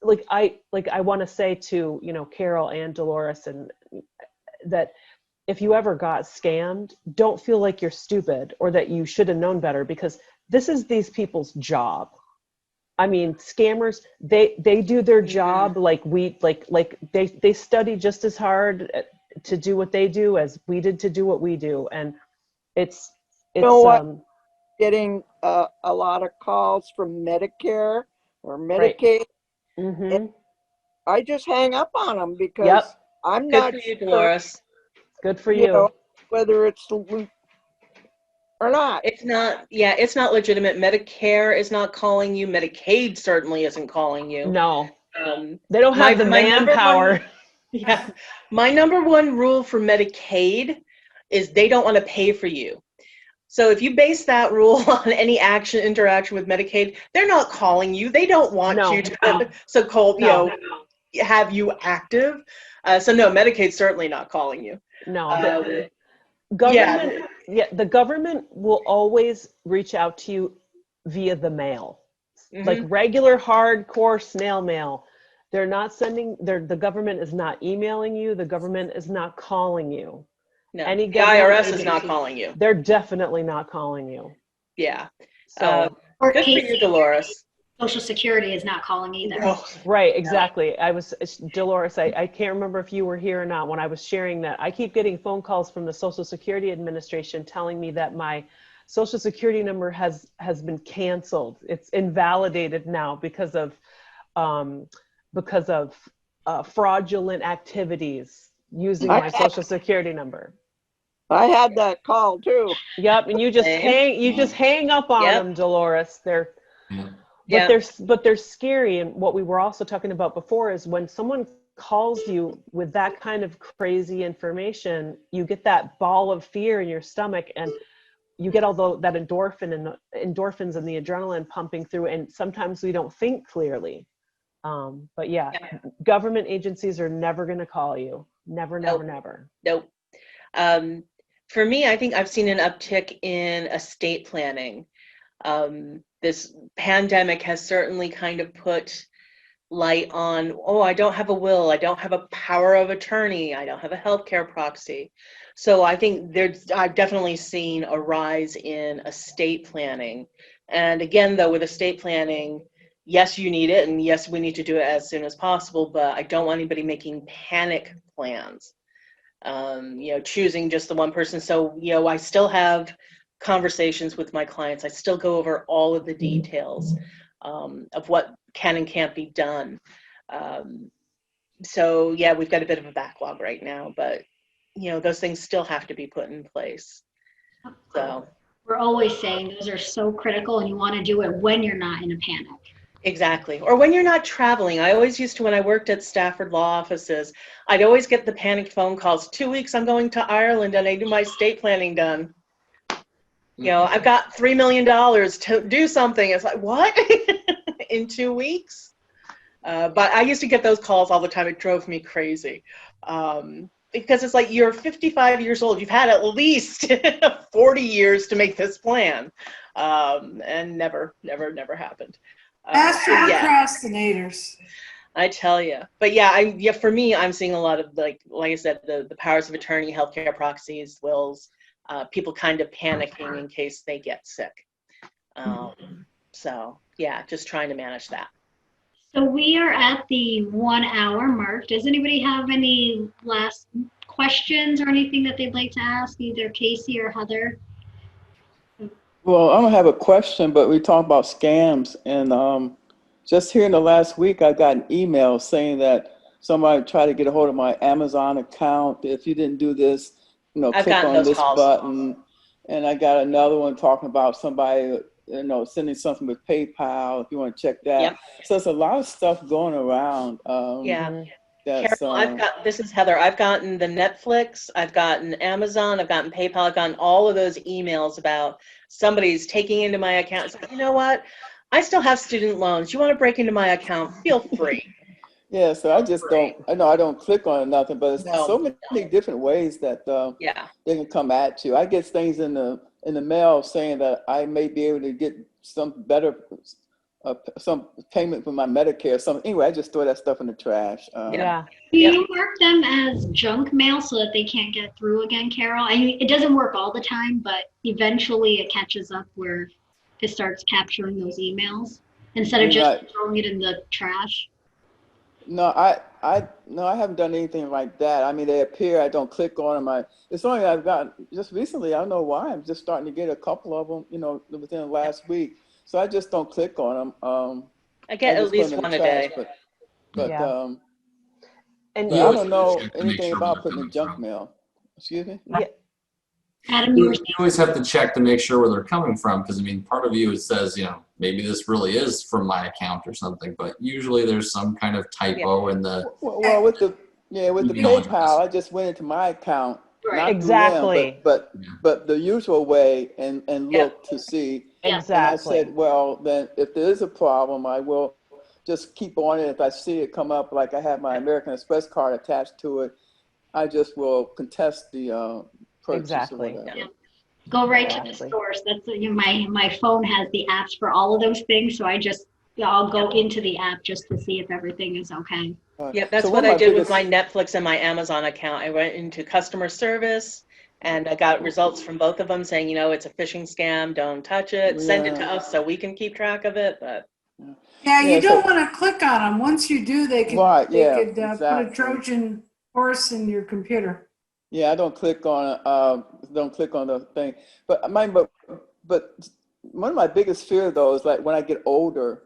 B: like I want to say to, Carol and Dolores, and that if you ever got scammed, don't feel like you're stupid or that you should have known better, because this is these people's job. I mean, scammers, they do their job like they study just as hard to do what they do as we did to do what we do. And it's
E: getting a lot of calls from Medicare or Medicaid.
B: Right.
E: I just hang up on them because I'm not
C: sure, Dolores.
B: Good for you.
E: Whether it's or not.
C: It's not legitimate. Medicare is not calling you. Medicaid certainly isn't calling you.
B: No. They don't have the manpower.
C: Yeah. My number one rule for Medicaid is they don't want to pay for you. So if you base that rule on any interaction with Medicaid, they're not calling you. They don't want you to have you active. So no, Medicaid's certainly not calling you.
B: No. Government, the government will always reach out to you via the mail, like regular hardcore snail mail. They're not sending. The government is not emailing you. The government is not calling you.
C: No,
B: the
C: IRS is not calling you.
B: They're definitely not calling you.
C: Yeah.
B: So
C: good for you, Dolores.
A: Social Security is not calling either.
C: Oh,
B: right, exactly. Dolores, I can't remember if you were here or not when I was sharing that. I keep getting phone calls from the Social Security Administration telling me that my Social Security number has been canceled. It's invalidated now because of fraudulent activities using my Social Security number.
E: I had that call too.
B: Yep, and you just hang up on them, Dolores. But they're scary. And what we were also talking about before is when someone calls you with that kind of crazy information, you get that ball of fear in your stomach, and you get all that endorphins and the adrenaline pumping through. And sometimes we don't think clearly. But government agencies are never going to call you. Never.
C: Nope. For me, I think I've seen an uptick in estate planning. This pandemic has certainly kind of put light on, I don't have a will, I don't have a power of attorney, I don't have a healthcare proxy. So I think I've definitely seen a rise in estate planning. And again, though, with estate planning, yes, you need it, and yes, we need to do it as soon as possible, but I don't want anybody making panic plans. Choosing just the one person. So, I still have conversations with my clients. I still go over all of the details of what can and can't be done. So, we've got a bit of a backlog right now, but, those things still have to be put in place. So
A: we're always saying those are so critical, and you want to do it when you're not in a panic.
C: Exactly. Or when you're not traveling. I always used to, when I worked at Stafford law offices, I'd always get the panicked phone calls. 2 weeks, I'm going to Ireland and I do my estate planning done. I've got $3 million to do something. It's like, what? In 2 weeks? But I used to get those calls all the time. It drove me crazy. Because it's like, you're 55 years old. You've had at least 40 years to make this plan. And never happened.
G: Master procrastinators.
C: I tell you. But for me, I'm seeing a lot of, like I said, the powers of attorney, healthcare proxies, wills, people kind of panicking in case they get sick. So just trying to manage that.
A: So we are at the 1 hour mark. Does anybody have any last questions or anything that they'd like to ask either Kasey or Heather?
F: Well, I don't have a question, but we talk about scams, and just here in the last week, I got an email saying that somebody tried to get a hold of my Amazon account. If you didn't do this, click on this button. And I got another one talking about somebody, sending something with PayPal. If you want to check that.
C: Yep.
F: So it's a lot of stuff going around.
C: Carol, this is Heather. I've gotten the Netflix, I've gotten Amazon, I've gotten PayPal, I've gotten all of those emails about somebody's taking into my account. It's like, you know what? I still have student loans. You want to break into my account? Feel free.
F: Yeah, so I just don't. I don't click on nothing, but it's so many different ways that they can come at you. I get things in the mail saying that I may be able to get some better. Some payment for my Medicare, something. Anyway, I just throw that stuff in the trash.
A: Do you mark them as junk mail so that they can't get through again, Carol? I mean, it doesn't work all the time, but eventually it catches up where it starts capturing those emails instead of just throwing it in the trash.
F: No, I haven't done anything like that. I mean, they appear. I don't click on them. It's only I've got just recently. I don't know why. I'm just starting to get a couple of them. Within the last week. So I just don't click on them.
C: I get at least one a day.
F: But I don't know anything about putting in junk mail. Excuse me?
B: Yeah.
A: Adam,
D: You always have to check to make sure where they're coming from, because I mean, part of you, it says, you know, maybe this really is from my account or something, but usually there's some kind of typo in the
F: Well, with the
D: email address.
F: PayPal, I just went into my account,
A: Right.
F: not
B: Exactly.
F: through them, but the usual way, and look to see.
A: Yeah.
F: And I
B: Exactly.
F: said, well, then if there is a problem, I will just keep on it. If I see it come up, like I have my American Express card attached to it, I just will contest the purchase
B: Exactly.
F: or whatever.
A: Yeah. Go right to the
B: Exactly.
A: source. That's my phone has the apps for all of those things, so I'll go into the app just to see if everything is okay.
C: Yeah, that's
F: So
C: what
F: one of
C: I
F: my
C: did with
F: biggest-
C: my Netflix and my Amazon account. I went into customer service and I got results from both of them saying, you know, it's a phishing scam, don't touch it, send it to us so we can keep track of it. But
G: Yeah, you
F: Yeah,
G: don't
F: so-
G: want to click on them. Once you do, they could,
F: Right,
G: they
F: yeah,
G: could put a
F: exactly.
G: Trojan horse in your computer.
F: Yeah, I don't click on the thing. But one of my biggest fears though is like when I get older,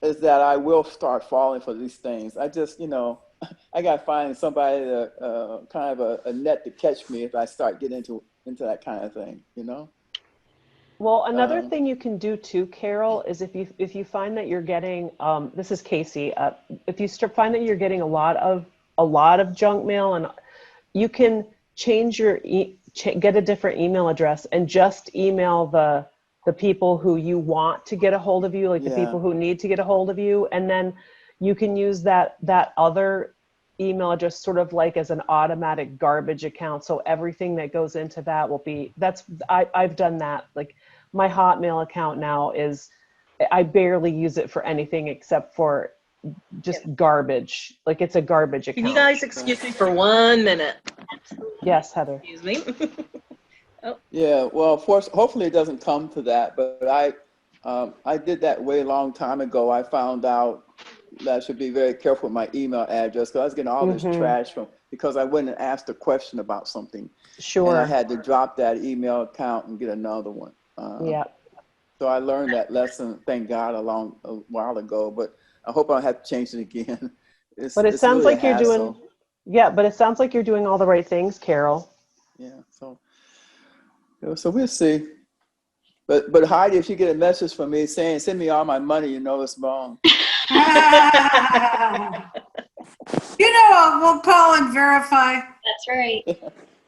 F: is that I will start falling for these things. I just, I gotta find somebody to kind of a net to catch me if I start getting into that kind of thing,
B: Well, another thing you can do too, Carol, is if you find that you're getting, this is Kasey, if you find that you're getting a lot of junk mail, and you can change get a different email address and just email the people who you want to get a hold of you, like the people who need to get a hold of you, and then you can use that other email address sort of like as an automatic garbage account. So everything that goes into that will be, I've done that. Like my Hotmail account now I barely use it for anything except for just garbage. Like it's a garbage account.
C: can you guys excuse me for 1 minute?
B: Yes, Heather.
C: Excuse me.
F: Yeah, well, hopefully it doesn't come to that, but I did that way long time ago. I found out that I should be very careful with my email address, because I was getting all this trash because I went and asked a question about something.
B: Sure.
F: And I had to drop that email account and get another one.
B: Yeah.
F: So I learned that lesson, thank God, a while ago, but I hope I don't have to change it again.
B: But it sounds
F: really
B: like you're doing, but it sounds like you're doing all the right things, Carol.
F: Yeah, so we'll see. But Heidi, if you get a message from me saying, send me all my money, it's wrong.
G: We'll call and verify.
A: That's right.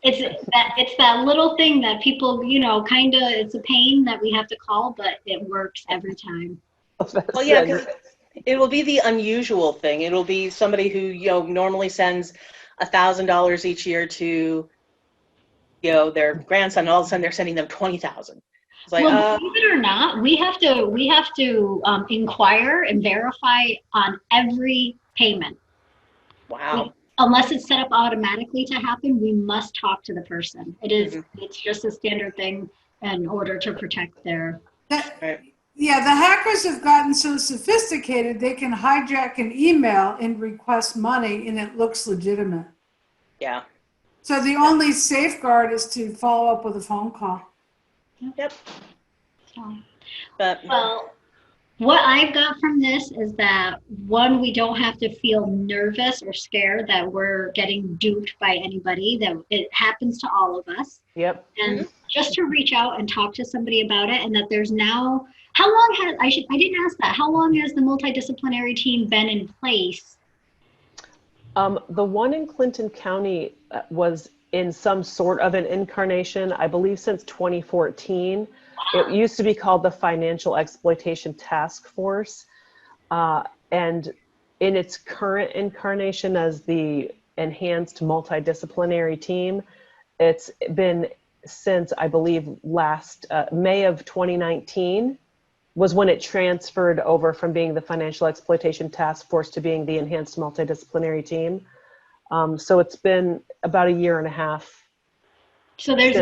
A: It's that little thing that people, kind of, it's a pain that we have to call, but it works every time.
C: Well, yeah, because it will be the unusual thing. It'll be somebody who, normally sends $1,000 each year to, their grandson, and all of a sudden they're sending them $20,000. It's like,
A: well, believe it or not, we have to inquire and verify on every payment.
C: wow.
A: Unless it's set up automatically to happen, we must talk to the person. It's just a standard thing in order to protect their.
C: Right.
G: Yeah, the hackers have gotten so sophisticated they can hijack an email and request money, and it looks legitimate.
C: Yeah.
G: So the only safeguard is to follow up with a phone call.
C: Yep.
A: So,
C: But
A: well, what I've got from this is that, one, we don't have to feel nervous or scared that we're getting duped by anybody, that it happens to all of us.
B: Yep.
A: And just to reach out and talk to somebody about it, and that there's now, how long I didn't ask that, how long has the multidisciplinary team been in place?
B: The one in Clinton County was in some sort of an incarnation, I believe, since 2014. It used to be called the Financial Exploitation Task Force. And in its current incarnation as the Enhanced Multidisciplinary Team, it's been since, I believe, last May of 2019 was when it transferred over from being the Financial Exploitation Task Force to being the Enhanced Multidisciplinary Team. So it's been about a year and a half.
A: So there's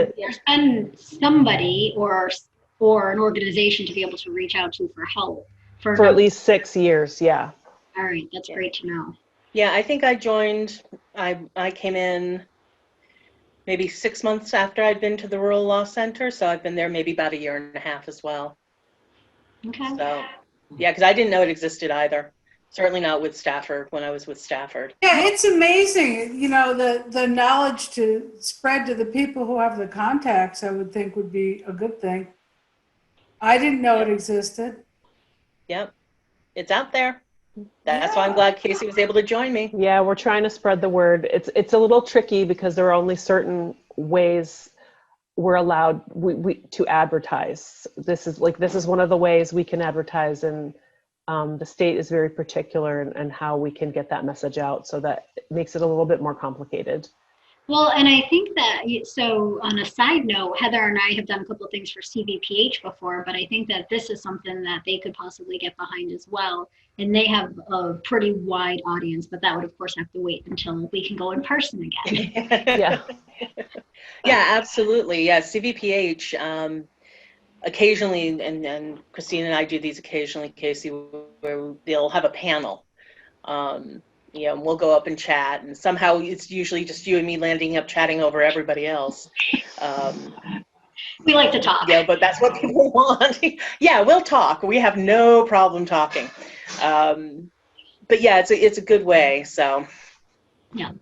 A: been somebody or an organization to be able to reach out to for help.
B: For at least 6 years, yeah.
A: All right, that's great to know.
C: yeah, I think I joined, I came in maybe 6 months after I'd been to the Rural Law Center. So I've been there maybe about a year and a half as well.
A: Okay.
C: So, yeah, because I didn't know it existed either. Certainly not with Stafford, when I was with Stafford.
G: Yeah, it's amazing, the knowledge to spread to the people who have the contacts, I would think would be a good thing. I didn't know it existed.
C: Yep. It's out there. That's why I'm glad Kasey was able to join me.
B: Yeah, we're trying to spread the word. It's a little tricky because there are only certain ways we're allowed to advertise. This is one of the ways we can advertise, and the state is very particular in how we can get that message out, so that it makes it a little bit more complicated.
A: Well, and I think that, so on a side note, Heather and I have done a couple of things for CVPH before, but I think that this is something that they could possibly get behind as well. And they have a pretty wide audience, but that would, of course, have to wait until we can go in person again.
B: Yeah.
C: Yeah, absolutely. Yeah, CVPH, occasionally, and Christine and I do these occasionally, Kasey, where they'll have a panel. We'll go up and chat, and somehow it's usually just you and me landing up chatting over everybody else.
A: We like to talk.
C: Yeah, but that's what people want. Yeah, we'll talk. We have no problem talking. But yeah, it's a good way. So
A: yeah,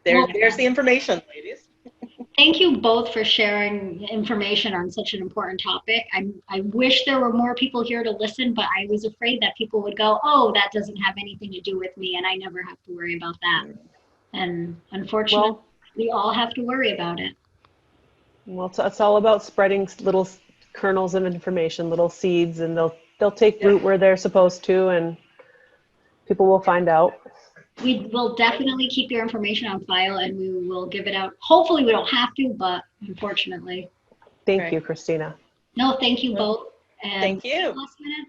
C: there's the information, ladies.
A: Thank you both for sharing information on such an important topic. I wish there were more people here to listen, but I was afraid that people would go, oh, that doesn't have anything to do with me, and I never have to worry about that. And unfortunately, we all have to worry about it.
B: Well, it's all about spreading little kernels of information, little seeds, and they'll take root where they're supposed to, and people will find out.
A: We will definitely keep your information on file, and we will give it out. Hopefully we don't have to, but unfortunately.
B: Thank you, Christina.
A: No, thank you both. And
C: thank you.
A: last minute,